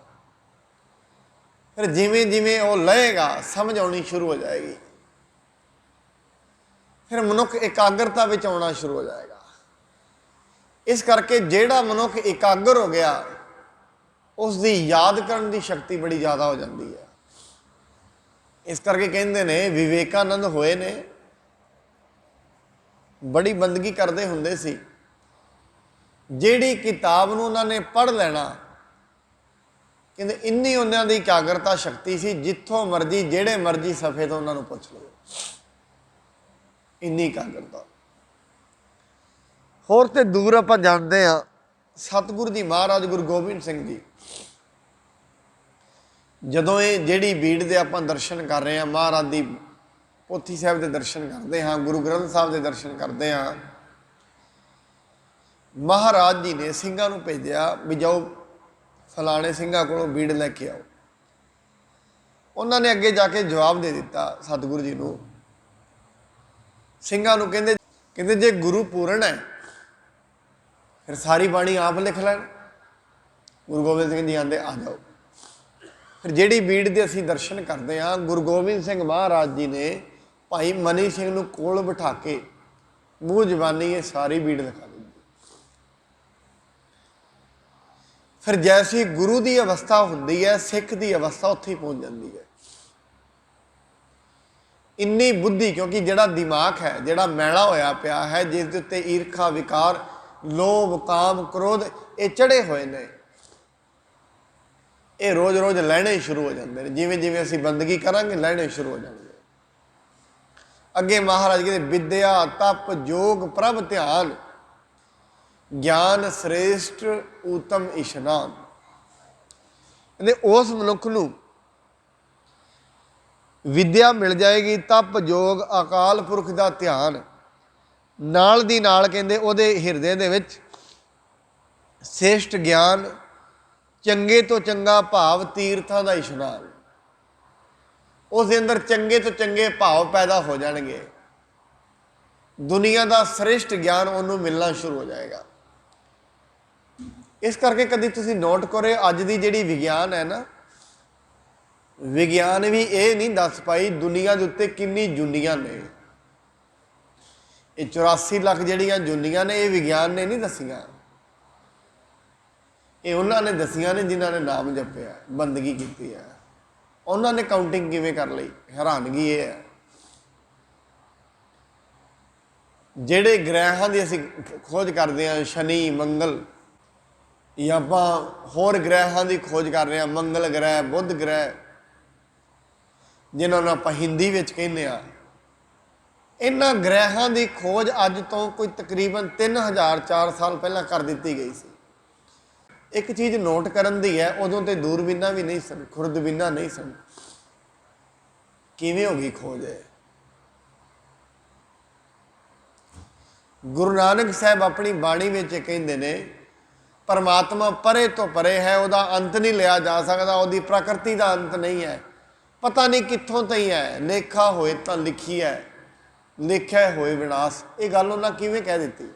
A: ਫਿਰ ਜਿਵੇਂ ਜਿਵੇਂ ਉਹ ਲਏਗਾ ਸਮਝ ਆਉਣੀ ਸ਼ੁਰੂ ਹੋ ਜਾਏਗੀ। ਫਿਰ ਮਨੁੱਖ ਇਕਾਗਰਤਾ ਵਿੱਚ ਆਉਣਾ ਸ਼ੁਰੂ ਹੋ ਜਾਏਗਾ। ਇਸ ਕਰਕੇ ਜਿਹੜਾ ਮਨੁੱਖ ਇਕਾਗਰ ਹੋ ਗਿਆ ਉਸ ਦੀ ਯਾਦ ਕਰਨ ਦੀ ਸ਼ਕਤੀ ਬੜੀ ਜ਼ਿਆਦਾ ਹੋ ਜਾਂਦੀ ਹੈ। ਇਸ ਕਰਕੇ ਕਹਿੰਦੇ ਨੇ ਵਿਵੇਕਾਨੰਦ ਹੋਏ ਨੇ, ਬੜੀ ਬੰਦਗੀ ਕਰਦੇ ਹੁੰਦੇ ਸੀ। ਜਿਹੜੀ ਕਿਤਾਬ ਨੂੰ ਉਹਨਾਂ ਨੇ ਪੜ੍ਹ ਲੈਣਾ, ਕਹਿੰਦੇ ਇੰਨੀ ਉਹਨਾਂ ਦੀ ਇਕਾਗਰਤਾ ਸ਼ਕਤੀ ਸੀ, ਜਿੱਥੋਂ ਮਰਜੀ ਜਿਹੜੇ ਮਰਜੀ ਸਫੇ ਤੋਂ ਉਹਨਾਂ ਨੂੰ ਪੁੱਛ ਲਓ, ਇੰਨੀ ਇਕਾਗਰਤਾ। ਹੋਰ ਤੇ ਦੂਰ ਆਪਾਂ ਜਾਣਦੇ ਹਾਂ ਸਤਿਗੁਰੂ ਜੀ ਮਹਾਰਾਜ ਗੁਰੂ ਗੋਬਿੰਦ ਸਿੰਘ ਜੀ, ਜਦੋਂ ਇਹ ਜਿਹੜੀ ਬੀੜ ਦੇ ਆਪਾਂ ਦਰਸ਼ਨ ਕਰ ਰਹੇ ਹਾਂ, ਮਹਾਰਾਜ ਦੀ ਪੋਥੀ ਸਾਹਿਬ ਦੇ ਦਰਸ਼ਨ ਕਰਦੇ ਹਾਂ, ਗੁਰੂ ਗ੍ਰੰਥ ਸਾਹਿਬ ਦੇ ਦਰਸ਼ਨ ਕਰਦੇ ਹਾਂ, ਮਹਾਰਾਜ ਜੀ ਨੇ ਸਿੰਘਾਂ ਨੂੰ ਭੇਜਿਆ ਵੀ ਜਾਓ ਫਲਾਣੇ ਸਿੰਘਾਂ ਕੋਲੋਂ ਬੀੜ ਲੈ ਕੇ ਆਓ। ਉਹਨਾਂ ਨੇ ਅੱਗੇ ਜਾ ਕੇ ਜਵਾਬ ਦੇ ਦਿੱਤਾ ਸਤਿਗੁਰੂ ਜੀ ਨੂੰ, ਸਿੰਘਾਂ ਨੂੰ ਕਹਿੰਦੇ ਜੇ ਗੁਰੂ ਪੂਰਨ ਹੈ ਫਿਰ ਸਾਰੀ ਬਾਣੀ ਆਪ ਲਿਖ ਲੈਣ। ਗੁਰੂ ਗੋਬਿੰਦ ਸਿੰਘ ਜੀ ਆਂਦੇ ਆ ਜਾਓ। ਫਿਰ ਜਿਹੜੀ ਬੀੜ ਦੇ ਅਸੀਂ ਦਰਸ਼ਨ ਕਰਦੇ ਹਾਂ, ਗੁਰੂ ਗੋਬਿੰਦ ਸਿੰਘ ਮਹਾਰਾਜ ਜੀ ਨੇ ਭਾਈ ਮਨੀ ਸਿੰਘ ਨੂੰ ਕੋਲ ਬਿਠਾ ਕੇ ਮੂੰਹ ਜ਼ਬਾਨੀ ਇਹ ਸਾਰੀ ਬੀੜ ਦਿਖਾ ਦਿੱਤੀ। ਫਿਰ ਜੈਸੀ ਗੁਰੂ ਦੀ ਅਵਸਥਾ ਹੁੰਦੀ ਹੈ, ਸਿੱਖ ਦੀ ਅਵਸਥਾ ਉੱਥੇ ਹੀ ਪਹੁੰਚ ਜਾਂਦੀ ਹੈ। ਇੰਨੀ ਬੁੱਧੀ, ਕਿਉਂਕਿ ਜਿਹੜਾ ਦਿਮਾਗ ਹੈ, ਜਿਹੜਾ ਮੈਲਾ ਹੋਇਆ ਪਿਆ ਹੈ, ਜਿਸ ਦੇ ਉੱਤੇ ਈਰਖਾ, ਵਿਕਾਰ, ਲੋਭ, ਕਾਮ, ਕ੍ਰੋਧ ਇਹ ਚੜੇ ਹੋਏ ਨੇ, ਇਹ ਰੋਜ਼ ਰੋਜ਼ ਲੈਣੇ ਸ਼ੁਰੂ ਹੋ ਜਾਂਦੇ ਨੇ। ਜਿਵੇਂ ਜਿਵੇਂ ਅਸੀਂ ਬੰਦਗੀ ਕਰਾਂਗੇ ਲੈਣੇ ਸ਼ੁਰੂ ਹੋ ਜਾਣਗੇ। ਅੱਗੇ ਮਹਾਰਾਜ ਕਹਿੰਦੇ ਵਿਦਿਆ ਤਪ ਜੋਗ ਪ੍ਰਭ ਧਿਆਨ ਗਿਆਨ ਸ੍ਰੇਸ਼ਟ ਊਤਮ ਇਸ਼ਨਾਨ। ਕਹਿੰਦੇ ਉਸ ਮਨੁੱਖ ਨੂੰ ਵਿਦਿਆ ਮਿਲ ਜਾਏਗੀ, ਤਪ ਜੋਗ ਅਕਾਲ ਪੁਰਖ ਦਾ ਧਿਆਨ, ਨਾਲ ਦੀ ਨਾਲ ਕਹਿੰਦੇ ਉਹਦੇ ਹਿਰਦੇ ਦੇ ਵਿੱਚ ਸ੍ਰੇਸ਼ਟ ਗਿਆਨ, ਚੰਗੇ ਤੋਂ ਚੰਗਾ ਭਾਵ, ਤੀਰਥਾਂ ਦਾ ਇਸ਼ਨਾਨ, ਉਸ ਦੇ ਅੰਦਰ ਚੰਗੇ ਤੋਂ ਚੰਗੇ ਭਾਵ ਪੈਦਾ ਹੋ ਜਾਣਗੇ। ਦੁਨੀਆ ਦਾ ਸ੍ਰੇਸ਼ਟ ਗਿਆਨ ਉਹਨੂੰ ਮਿਲਣਾ ਸ਼ੁਰੂ ਹੋ ਜਾਏਗਾ। ਇਸ ਕਰਕੇ ਕਦੀ ਤੁਸੀਂ ਨੋਟ ਕਰੋ, ਅੱਜ ਦੀ ਜਿਹੜੀ ਵਿਗਿਆਨ ਹੈ ਨਾ, ਵਿਗਿਆਨ ਵੀ ਇਹ ਨਹੀਂ ਦੱਸ ਪਾਈ ਦੁਨੀਆ ਦੇ ਉੱਤੇ ਕਿੰਨੀ ਜੁੰਡੀਆਂ ਨੇ। ਇਹ 84 ਲੱਖ ਜਿਹੜੀਆਂ ਜੁੰਡੀਆਂ ਨੇ ਇਹ ਵਿਗਿਆਨ ਨੇ ਨਹੀਂ ਦੱਸੀਆਂ, ਇਹ ਉਹਨਾਂ ਨੇ ਦੱਸੀਆਂ ਨੇ ਜਿਨ੍ਹਾਂ ਨੇ ਨਾਮ ਜਪਿਆ, ਬੰਦਗੀ ਕੀਤੀ ਹੈ। ਉਹਨਾਂ ਨੇ ਕਾਊਂਟਿੰਗ ਕਿਵੇਂ ਕਰ ਲਈ? ਹੈਰਾਨਗੀ ਇਹ ਹੈ। ਜਿਹੜੇ ਗ੍ਰਹਿਾਂ ਦੀ ਅਸੀਂ ਖੋਜ ਕਰਦੇ ਹਾਂ, ਸ਼ਨੀ ਮੰਗਲ, ਜਾਂ ਆਪਾਂ ਹੋਰ ਗ੍ਰਹਿਾਂ ਦੀ ਖੋਜ ਕਰ ਰਹੇ ਹਾਂ, ਮੰਗਲ ਗ੍ਰਹਿ, ਬੁੱਧ ਗ੍ਰਹਿ, ਜਿਨ੍ਹਾਂ ਨੂੰ ਆਪਾਂ ਹਿੰਦੀ ਵਿੱਚ ਕਹਿੰਦੇ ਹਾਂ, ਇਹਨਾਂ ਗ੍ਰਹਿਾਂ ਦੀ ਖੋਜ ਅੱਜ ਤੋਂ ਕੋਈ ਤਕਰੀਬਨ 3004 ਸਾਲ ਪਹਿਲਾਂ ਕਰ ਦਿੱਤੀ ਗਈ ਸੀ। ਇੱਕ ਚੀਜ਼ ਨੋਟ ਕਰਨ ਦੀ ਹੈ, ਉਦੋਂ ਤੇ ਦੂਰਬੀਨਾਂ ਵੀ ਨਹੀਂ ਸਨ, ਖੁਰਦਬੀਨਾਂ ਨਹੀਂ ਸਨ। ਕਿਵੇਂ ਹੋ ਗਈ ਖੋਜ? ਗੁਰੂ ਨਾਨਕ ਸਾਹਿਬ ਆਪਣੀ ਬਾਣੀ ਵਿੱਚ ਕਹਿੰਦੇ ਨੇ ਪਰਮਾਤਮਾ ਪਰੇ ਤੋਂ ਪਰੇ ਹੈ, ਉਹਦਾ ਅੰਤ ਨਹੀਂ ਲਿਆ ਜਾ ਸਕਦਾ, ਉਹਦੀ ਪ੍ਰਕਿਰਤੀ ਦਾ ਅੰਤ ਨਹੀਂ ਹੈ, ਪਤਾ ਨਹੀਂ ਕਿੱਥੋਂ ਤਾਈਂ ਹੈ, ਲੇਖਾ ਹੋਏ ਤਾਂ ਲਿਖੀ ਹੈ, ਲਿਖਿਆ ਹੋਏ ਵਿਨਾਸ਼। ਇਹ ਗੱਲ ਉਹਨਾਂ ਕਿਵੇਂ ਕਹਿ ਦਿੱਤੀ?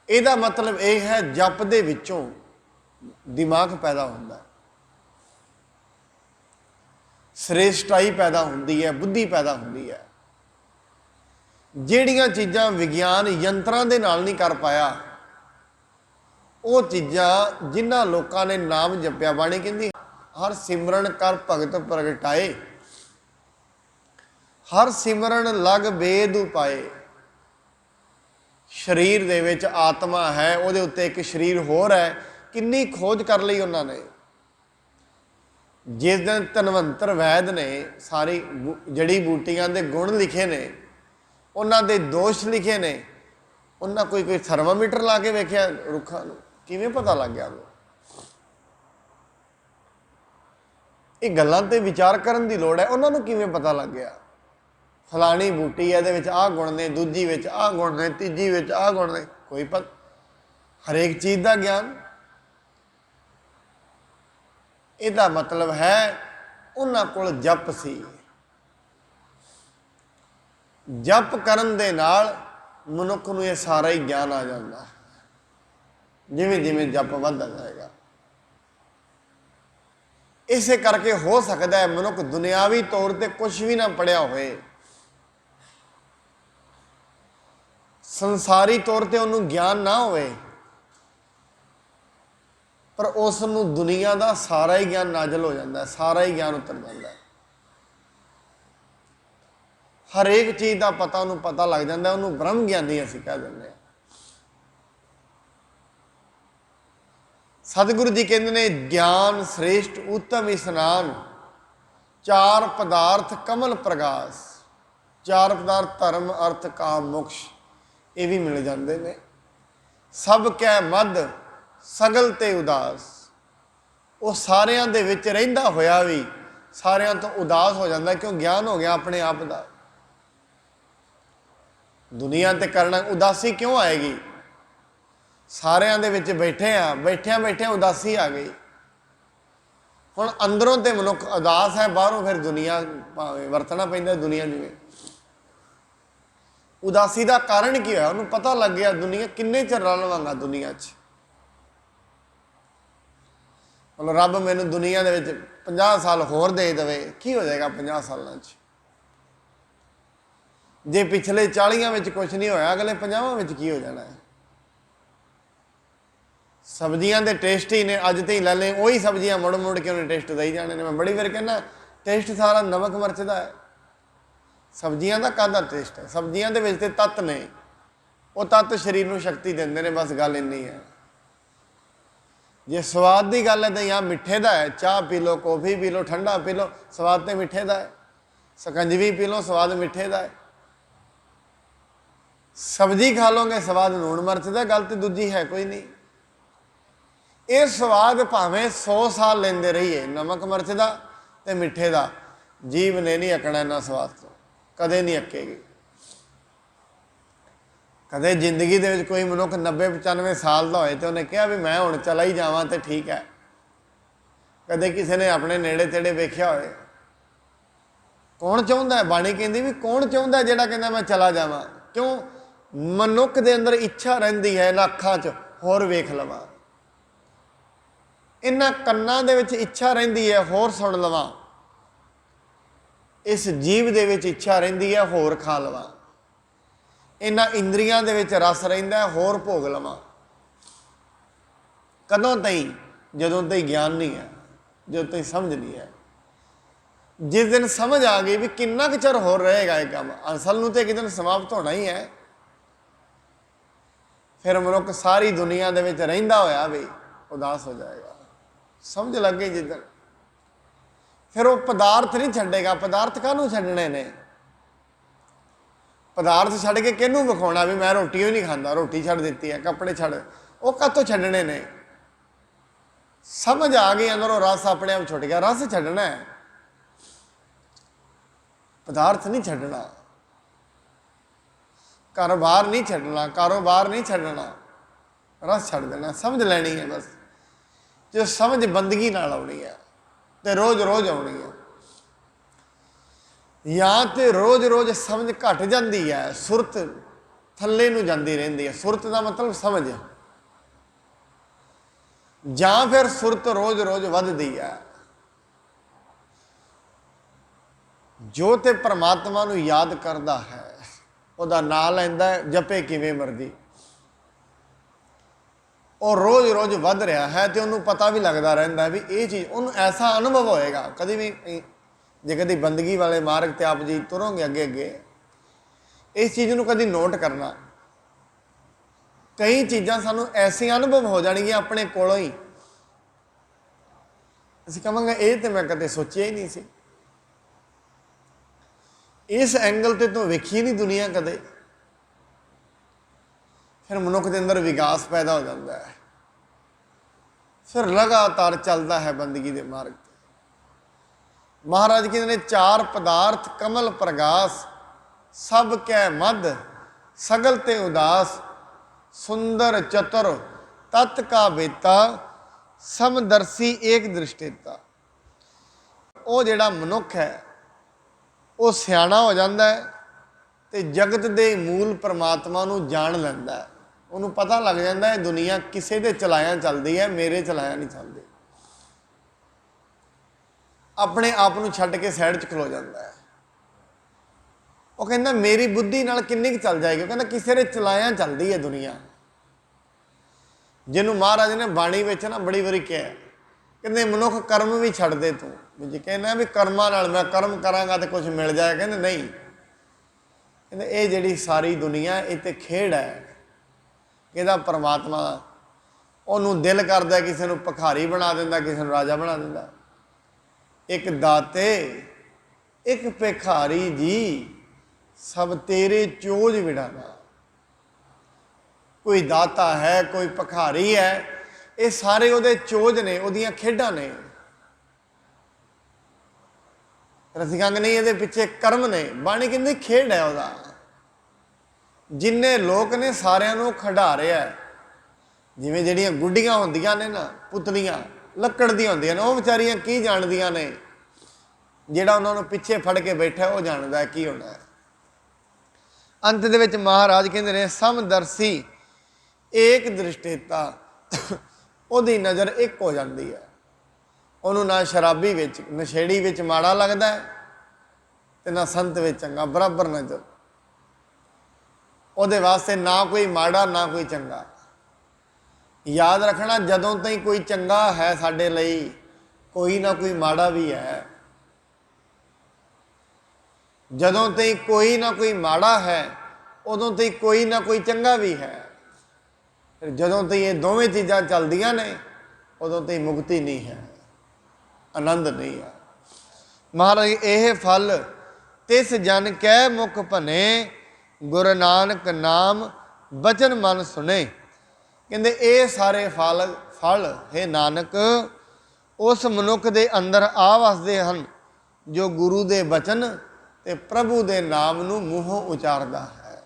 A: ਇਹਦਾ ਮਤਲਬ ਇਹ ਹੈ ਜਪ ਦੇ ਵਿੱਚੋਂ ਦਿਮਾਗ ਪੈਦਾ ਹੁੰਦਾ, ਸ੍ਰੇਸ਼ਟਾਈ ਪੈਦਾ ਹੁੰਦੀ ਹੈ, ਬੁੱਧੀ ਪੈਦਾ ਹੁੰਦੀ ਹੈ। ਜਿਹੜੀਆਂ ਚੀਜ਼ਾਂ ਵਿਗਿਆਨ ਯੰਤਰਾਂ ਦੇ ਨਾਲ ਨਹੀਂ ਕਰ ਪਾਇਆ, ਉਹ ਚੀਜ਼ਾਂ ਜਿਨ੍ਹਾਂ ਲੋਕਾਂ ਨੇ ਨਾਮ ਜਪਿਆ, ਬਾਣੀ ਕਹਿੰਦੀ ਹਰ ਸਿਮਰਨ ਕਰ ਭਗਤ ਪ੍ਰਗਟਾਏ, ਹਰ ਸਿਮਰਨ ਲਗ ਬੇਦ ਉਪਾਏ। ਸਰੀਰ ਦੇ ਵਿੱਚ ਆਤਮਾ ਹੈ, ਉਹਦੇ ਉੱਤੇ ਇੱਕ ਸਰੀਰ ਹੋਰ ਹੈ, ਕਿੰਨੀ ਖੋਜ ਕਰ ਲਈ ਉਹਨਾਂ ਨੇ। ਜਿਸ ਦਿਨ ਧਨਵੰਤਰ ਵੈਦ ਨੇ ਸਾਰੀ ਜੜੀ ਬੂਟੀਆਂ ਦੇ ਗੁਣ ਲਿਖੇ ਨੇ, ਉਹਨਾਂ ਦੇ ਦੋਸ਼ ਲਿਖੇ ਨੇ, ਉਹਨਾਂ ਕੋਈ ਥਰਮਾਮੀਟਰ ਲਾ ਕੇ ਵੇਖਿਆ ਰੁੱਖਾਂ ਨੂੰ? ਕਿਵੇਂ ਪਤਾ ਲੱਗ ਗਿਆ ਉਹਨੂੰ? ਇਹ ਗੱਲਾਂ ਤੇ ਵਿਚਾਰ ਕਰਨ ਦੀ ਲੋੜ ਹੈ। ਉਹਨਾਂ ਨੂੰ ਕਿਵੇਂ ਪਤਾ ਲੱਗ ਗਿਆ ਫਲਾਣੀ ਬੂਟੀ ਇਹਦੇ ਵਿੱਚ ਆਹ ਗੁਣ ਨੇ, ਦੂਜੀ ਵਿੱਚ ਆਹ ਗੁਣ ਨੇ, ਤੀਜੀ ਵਿੱਚ ਆਹ ਗੁਣ ਨੇ? ਕੋਈ ਹਰੇਕ ਚੀਜ਼ ਦਾ ਗਿਆਨ। ਇਹਦਾ ਮਤਲਬ ਹੈ ਉਹਨਾਂ ਕੋਲ ਜਪ ਸੀ। ਜਪ ਕਰਨ ਦੇ ਨਾਲ ਮਨੁੱਖ ਨੂੰ ਇਹ ਸਾਰਾ ਹੀ ਗਿਆਨ ਆ ਜਾਂਦਾ, ਜਿਵੇਂ ਜਿਵੇਂ ਜਪ ਵੱਧਦਾ ਜਾਏਗਾ। ਇਸੇ ਕਰਕੇ ਹੋ ਸਕਦਾ ਹੈ ਮਨੁੱਖ ਦੁਨਿਆਵੀ ਤੌਰ ਤੇ ਕੁਝ ਵੀ ਨਾ ਪੜ੍ਹਿਆ ਹੋਏ, ਸੰਸਾਰੀ ਤੌਰ ਤੇ ਉਹਨੂੰ ਗਿਆਨ ਨਾ ਹੋਵੇ, ਪਰ ਉਸ ਨੂੰ ਦੁਨੀਆ ਦਾ ਸਾਰਾ ਹੀ ਗਿਆਨ ਨਾਜ਼ਲ ਹੋ ਜਾਂਦਾ, ਸਾਰਾ ਹੀ ਗਿਆਨ ਉਤਰ ਜਾਂਦਾ। ਹਰੇਕ ਚੀਜ਼ ਦਾ ਪਤਾ ਉਹਨੂੰ ਪਤਾ ਲੱਗ ਜਾਂਦਾ, ਉਹਨੂੰ ਬ੍ਰਹਮ ਗਿਆਨੀ ਅਸੀਂ ਕਹਿ ਦਿੰਦੇ ਹਾਂ। ਸਤਿਗੁਰੂ ਜੀ ਕਹਿੰਦੇ ਨੇ ਗਿਆਨ ਸ੍ਰੇਸ਼ਟ ਉੱਤਮ ਇਸ਼ਨਾਨ, ਚਾਰ ਪਦਾਰਥ ਕਮਲ ਪ੍ਰਗਾਸ। ਚਾਰ ਪਦਾਰਥ ਧਰਮ ਅਰਥ ਕਾਮ ਮੋਕਸ਼, ਇਹ ਵੀ ਮਿਲ ਜਾਂਦੇ ਨੇ। ਸਭ ਕੈ ਮੱਧ ਸਗਲ ਤੇ ਉਦਾਸ, ਉਹ ਸਾਰਿਆਂ ਦੇ ਵਿੱਚ ਰਹਿੰਦਾ ਹੋਇਆ ਵੀ ਸਾਰਿਆਂ ਤੋਂ ਉਦਾਸ ਹੋ ਜਾਂਦਾ, ਕਿਉਂ? ਗਿਆਨ ਹੋ ਗਿਆ ਆਪਣੇ ਆਪ ਦਾ। ਦੁਨੀਆ ਤੇ ਕਰਨਾ ਉਦਾਸੀ ਕਿਉਂ ਆਏਗੀ? ਸਾਰਿਆਂ ਦੇ ਵਿੱਚ ਬੈਠੇ ਆ, ਬੈਠਿਆਂ ਬੈਠਿਆਂ ਉਦਾਸੀ ਆ ਗਈ। ਹੁਣ ਅੰਦਰੋਂ ਤੇ ਮਨੁੱਖ ਉਦਾਸ ਹੈ, ਬਾਹਰੋਂ ਫਿਰ ਦੁਨੀਆ ਵਰਤਣਾ ਪੈਂਦਾ ਦੁਨੀਆ ਜਿਵੇਂ। ਉਦਾਸੀ ਦਾ ਕਾਰਨ ਕੀ ਹੋਇਆ? ਉਹਨੂੰ ਪਤਾ ਲੱਗ ਗਿਆ ਦੁਨੀਆ ਕਿੰਨੇ ਚਿਰ ਰਹਿ ਲਵਾਂਗਾ ਦੁਨੀਆ 'ਚ। ਮਤਲਬ ਰੱਬ ਮੈਨੂੰ ਦੁਨੀਆ ਦੇ ਵਿੱਚ 50 ਸਾਲ ਹੋਰ ਦੇ ਦੇਵੇ, ਕੀ ਹੋ ਜਾਏਗਾ 50 ਸਾਲਾਂ 'ਚ? ਜੇ ਪਿਛਲੇ 40 ਵਿੱਚ ਕੁਛ ਨਹੀਂ ਹੋਇਆ, ਅਗਲੇ 50 ਵਿੱਚ ਕੀ ਹੋ ਜਾਣਾ ਹੈ? ਸਬਜ਼ੀਆਂ ਦੇ ਟੇਸਟ ਹੀ ਨੇ, ਅੱਜ ਤੇ ਹੀ ਲੈ ਲੈ ਉਹੀ ਸਬਜ਼ੀਆਂ ਮੁੜ ਮੁੜ ਕੇ ਉਹਨੇ ਟੇਸਟ ਦੇਈ ਜਾਣੇ ਨੇ। ਮੈਂ ਬੜੀ ਵਾਰ ਕਹਿੰਦਾ ਟੇਸਟ ਸਾਰਾ ਨਮਕ ਮਿਰਚ ਦਾ ਹੈ, ਸਬਜ਼ੀਆਂ ਦਾ ਕਾਹਦਾ ਟੇਸਟ ਹੈ? ਸਬਜ਼ੀਆਂ ਦੇ ਵਿੱਚ ਤੇ ਤੱਤ ਨੇ, ਉਹ ਤੱਤ ਸਰੀਰ ਨੂੰ ਸ਼ਕਤੀ ਦਿੰਦੇ ਨੇ, ਬਸ ਗੱਲ ਇੰਨੀ ਹੈ। जे स्वाद की गल है तो यहाँ मिठे का है, चाह P low, coffee P low, ठंडा पी लो, स्वाद तो मिठे का है। सकंजवी पी लो, स्वाद मिठे का है। सब्जी खा लोगे, स्वाद लूण मिर्च का, गल तो दूजी है कोई नहीं। ये स्वाद भावें 100 साल लेंदे रहिए, नमक मिर्च का तो मिठे का, जीव ने नहीं अकना इन्होंने स्वाद तो, कदे नहीं अकेगी। कदे जिंदगी दे विच कोई मनुख 90-95 साल का होए तो उन्हें कहा भी मैं हुण चला ही जावां तो ठीक है। कदे किसी ने अपने नेड़े तेड़े वेख्या होए? कौन चाहुंदा है? बाणी कहती भी कौन चाहुंदा है जिहड़ा कहंदा मैं चला जावां? क्यों? मनुख दे अंदर इच्छा रहिंदी है इन्हां अखां च होर वेख लवां, इन्हां कन्नां दे विच इच्छा रहिंदी है होर सुण लवां, इस जीव दे विच इच्छा रहिंदी है होर खा लवां, इन्हां इंद्रियां दे विच रस रहिंदा है होर भोग लवां। कदों ताईं? जदों ताईं ज्ञान नहीं है, जदों ताईं समझ नहीं है। जिस दिन समझ आ गई भी किन्ना कुछ चिर होर रहेगा ये काम, असल नूं तो एक दिन समाप्त होना ही है, फिर मनुख सारी दुनिया दे विच रहिंदा होया भी उदास हो जाएगा। समझ लग गई जिस दिन, फिर वो पदार्थ नहीं छड्डेगा। पदार्थ काहनूं छड्डणे ने? पदार्थ छड्ड के किहनूं विखाउणा भी मैं रोटी ही नहीं खाता, रोटी छड्ड दित्ती है, कपड़े छड्ड, वो काहतों छड्डणे ने? समझ आ गई अंदरों, रस अपने आप छुट गया। रस छड्डना है, पदार्थ नहीं छड्डना, कारोबार नहीं छड्डना, कारोबार नहीं छड्डना, रस छड्ड देना। समझ लैनी है बस। जो समझ बंदगी नाल आउणी है तो रोज़ रोज़ आउणी है, या तो रोज़ रोज़ समझ घट जाती है, सुरत थल्ले नूं जाती रहिंदी है। सुरत का मतलब समझ, या फिर सुरत रोज़ रोज़ वधदी है। जो ते परमात्मा नूं याद करदा है, उहदा नाम लैंदा है, जपे किवें मर्जी, और रोज़ रोज़ वध रहा है तो उन्होंने पता भी लगता रहता है भी ये चीज़ उन्होंने ऐसा अनुभव होएगा। कभी भी जे कभी बंदगी वाले मार्ग ते आप जी तुरोगे अगे अगे, इस चीज़ को कभी नोट करना, कई चीज़ां सानू ऐसे अनुभव हो जाएगियां अपने कोलों ही, असीं कहांगे ये तो मैं कदे सोचिया ही नहीं सी, इस एंगल ते तो वेखी नहीं दुनिया कदे। फिर मनुख के अंदर विकास पैदा हो जाता है, फिर लगातार चलता है बंदगी के मार्ग पर। महाराज कहते हैं 4 पदार्थ कमल प्रगास, सब कै मद सगल ते उदास, सुंदर चतुर तत् का बेता, समदर्शी एक दृष्टेता। वो जिहड़ा मनुख है वो सियाणा हो जाता है तो जगत के मूल परमात्मा नूं जान लैंदा है। उन्होंने पता लग जाता है दुनिया किसी के चलाया चलती है, मेरे चलाया नहीं चलती। अपने आप को छड्ड के साइड च खलो जाता है। वो कहता मेरी बुद्धि नाल किन्नी चल जाएगी, कहता किसी के चलाया चलती है दुनिया। जिन्हों महाराज ने बाणी में ना बड़ी बारी कहा, कहते मनुख कर्म भी छड्ड दे तू, जी कहना भी कर्मां नाल मैं कर्म करांगा तो कुछ मिल जाए, कहते नहीं, कहते ये जिहड़ी सारी दुनिया ये तो खेड है, कहता परमात्मा उन्होंने दिल करता किसी को भखारी बना देंदा, किसी को राजा बना देंदा। एक दाते एक भिखारी जी सब तेरे चोज विड़ाना। कोई दाता है, कोई भखारी है, ये सारे उहदे चोज ने, उहदियां खेडां ने। ਅਸੀਂ ਕਹਿੰਦੇ नहीं ये पिछे कर्म ने, बाणी कहती खेड है वह। जिन्ने लोग ने सारिਆਂ ਨੂੰ खिडा रहा है, जिवें ਜਿਹੜੀਆਂ गुड्डियां ਹੁੰਦੀਆਂ ने ना पुतलियां ਲੱਕੜ ਦੀਆਂ ਹੁੰਦੀਆਂ ਨੇ, ਉਹ ਵਿਚਾਰੀਆਂ ਕੀ ਜਾਣਦੀਆਂ ਨੇ, ਜਿਹੜਾ ਉਹਨਾਂ ਨੂੰ ਪਿੱਛੇ ਫੜ ਕੇ ਬੈਠਾ ਉਹ ਜਾਣਦਾ ਕੀ ਹੋਣਾ ਹੈ। अंत दे विच महाराज कहते हैं समदर्शी एक दृष्टेता, ਉਹਦੀ नज़र एक हो जाती है। ਉਹਨੂੰ ना शराबी विच नशेड़ी विच माड़ा लगता है ते ना संत विच चंगा, बराबर नज़र। ਉਹਦੇ वास्ते ना कोई माड़ा ना कोई चंगा। याद रखना जदों तक कोई चंगा है साडे लई, कोई ना कोई माड़ा भी है। जदों तक कोई ना कोई माड़ा है उदों तक कोई ना कोई चंगा भी है। फिर जदों तक ये दोवें चीज़ां चलदियां ने ਉਦੋਂ ਤੇ ਮੁਕਤੀ ਨਹੀਂ ਹੈ, ਆਨੰਦ ਨਹੀਂ ਹੈ। ਮਹਾਰਾਜ ਇਹ ਫਲ ਤਿਸ ਜਨ ਕੈ ਮੁਖ ਭਨੇ, ਗੁਰੂ ਨਾਨਕ ਨਾਮ ਬਚਨ ਮਨ ਸੁਣੇ। ਕਹਿੰਦੇ ਇਹ ਸਾਰੇ ਫਲ ਹੈ ਨਾਨਕ ਉਸ ਮਨੁੱਖ ਦੇ ਅੰਦਰ ਆ ਵਸਦੇ ਹਨ ਜੋ ਗੁਰੂ ਦੇ ਬਚਨ ਤੇ ਪ੍ਰਭੂ ਦੇ ਨਾਮ ਨੂੰ ਮੂੰਹੋਂ ਉਚਾਰਦਾ ਹੈ।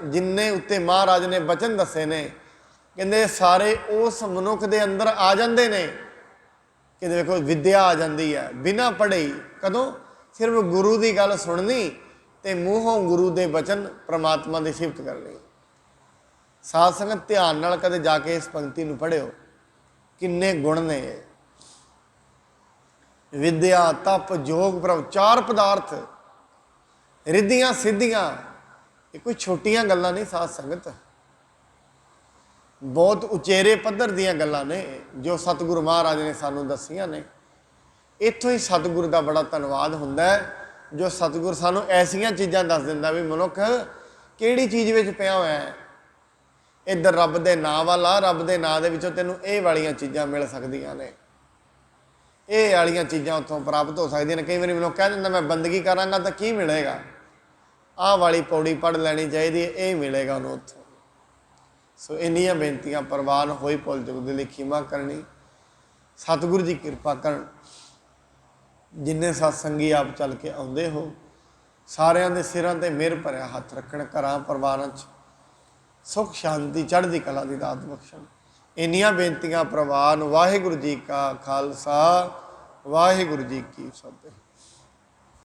A: ਜਿੰਨੇ ਉੱਤੇ ਮਹਾਰਾਜ ਨੇ ਬਚਨ ਦੱਸੇ ਨੇ, ਕਹਿੰਦੇ ਸਾਰੇ ਉਸ ਮਨੁੱਖ ਦੇ ਅੰਦਰ ਆ ਜਾਂਦੇ ਨੇ। ਕਹਿੰਦੇ ਵੇਖੋ ਵਿਦਿਆ ਆ ਜਾਂਦੀ ਹੈ ਬਿਨਾਂ ਪੜ੍ਹੇ। ਕਦੋਂ? ਸਿਰਫ ਗੁਰੂ ਦੀ ਗੱਲ ਸੁਣਨੀ ਤੇ ਮੂੰਹੋਂ ਗੁਰੂ ਦੇ ਬਚਨ ਪ੍ਰਮਾਤਮਾ ਦੀ ਸਿਫਤ ਕਰਨੀ। ਸਾਧ ਸੰਗਤ ਧਿਆਨ ਨਾਲ ਕਦੇ ਜਾ ਕੇ ਇਸ ਪੰਕਤੀ ਨੂੰ ਪੜ੍ਹਿਓ, ਕਿੰਨੇ ਗੁਣ ਨੇ। ਵਿਦਿਆ, ਤਪ, ਜੋਗ, ਪ੍ਰਭ, 4 ਪਦਾਰਥ, ਰਿੱਧੀਆਂ ਸਿੱਧੀਆਂ, ਇਹ ਕੋਈ ਛੋਟੀਆਂ ਗੱਲਾਂ ਨਹੀਂ ਸਾਧ ਸੰਗਤ, ਬਹੁਤ ਉਚੇਰੇ ਪੱਧਰ ਦੀਆਂ ਗੱਲਾਂ ਨੇ ਜੋ ਸਤਿਗੁਰੂ ਮਹਾਰਾਜ ਨੇ ਸਾਨੂੰ ਦੱਸੀਆਂ ਨੇ। ਇੱਥੋਂ ਹੀ ਸਤਿਗੁਰੂ ਦਾ ਬੜਾ ਧੰਨਵਾਦ ਹੁੰਦਾ ਹੈ ਜੋ ਸਤਿਗੁਰ ਸਾਨੂੰ ਐਸੀਆਂ ਚੀਜ਼ਾਂ ਦੱਸ ਦਿੰਦਾ ਵੀ ਮਨੁੱਖ ਕਿਹੜੀ ਚੀਜ਼ ਵਿੱਚ ਪਿਆ ਹੋਇਆ ਹੈ। ਇੱਧਰ ਰੱਬ ਦੇ ਨਾਂ ਵੱਲ ਆ, ਰੱਬ ਦੇ ਨਾਂ ਦੇ ਵਿੱਚੋਂ ਤੈਨੂੰ ਇਹ ਵਾਲੀਆਂ ਚੀਜ਼ਾਂ ਮਿਲ ਸਕਦੀਆਂ ਨੇ, ਇਹ ਵਾਲੀਆਂ ਚੀਜ਼ਾਂ ਉੱਥੋਂ ਪ੍ਰਾਪਤ ਹੋ ਸਕਦੀਆਂ ਨੇ। ਕਈ ਵਾਰੀ ਮਨੁੱਖ ਕਹਿ ਦਿੰਦਾ ਮੈਂ ਬੰਦਗੀ ਕਰਾਂਗਾ ਤਾਂ ਕੀ ਮਿਲੇਗਾ, ਆਹ ਵਾਲੀ ਪੌੜੀ ਪੜ੍ਹ ਲੈਣੀ ਚਾਹੀਦੀ ਹੈ, ਇਹ ਮਿਲੇਗਾ ਉਹਨੂੰ ਉੱਥੋਂ। ਸੋ ਇੰਨੀਆਂ ਬੇਨਤੀਆਂ ਪ੍ਰਵਾਨ ਹੋਈ ਭੁੱਲ ਚੁੱਕ ਦੇ ਲਈ ਖਿਮਾ ਕਰਨੀ। ਸਤਿਗੁਰੂ ਜੀ ਕਿਰਪਾ ਕਰਨ। ਜਿੰਨੇ ਸਤਸੰਗੀ ਆਪ ਚੱਲ ਕੇ ਆਉਂਦੇ ਹੋ ਸਾਰਿਆਂ ਦੇ ਸਿਰਾਂ ਤੇ ਮਿਹਰ ਭਰਿਆ ਹੱਥ ਰੱਖਣ, ਘਰਾਂ ਪਰਿਵਾਰਾਂ 'ਚ ਸੁੱਖ ਸ਼ਾਂਤੀ ਚੜ੍ਹਦੀ ਕਲਾ ਦੀ ਦਾਤ ਬਖਸ਼ਣ। ਇੰਨੀਆਂ ਬੇਨਤੀਆਂ ਪ੍ਰਵਾਨ। ਵਾਹਿਗੁਰੂ ਜੀ ਕਾ ਖਾਲਸਾ, ਵਾਹਿਗੁਰੂ ਜੀ ਕੀ ਫਤਿਹ।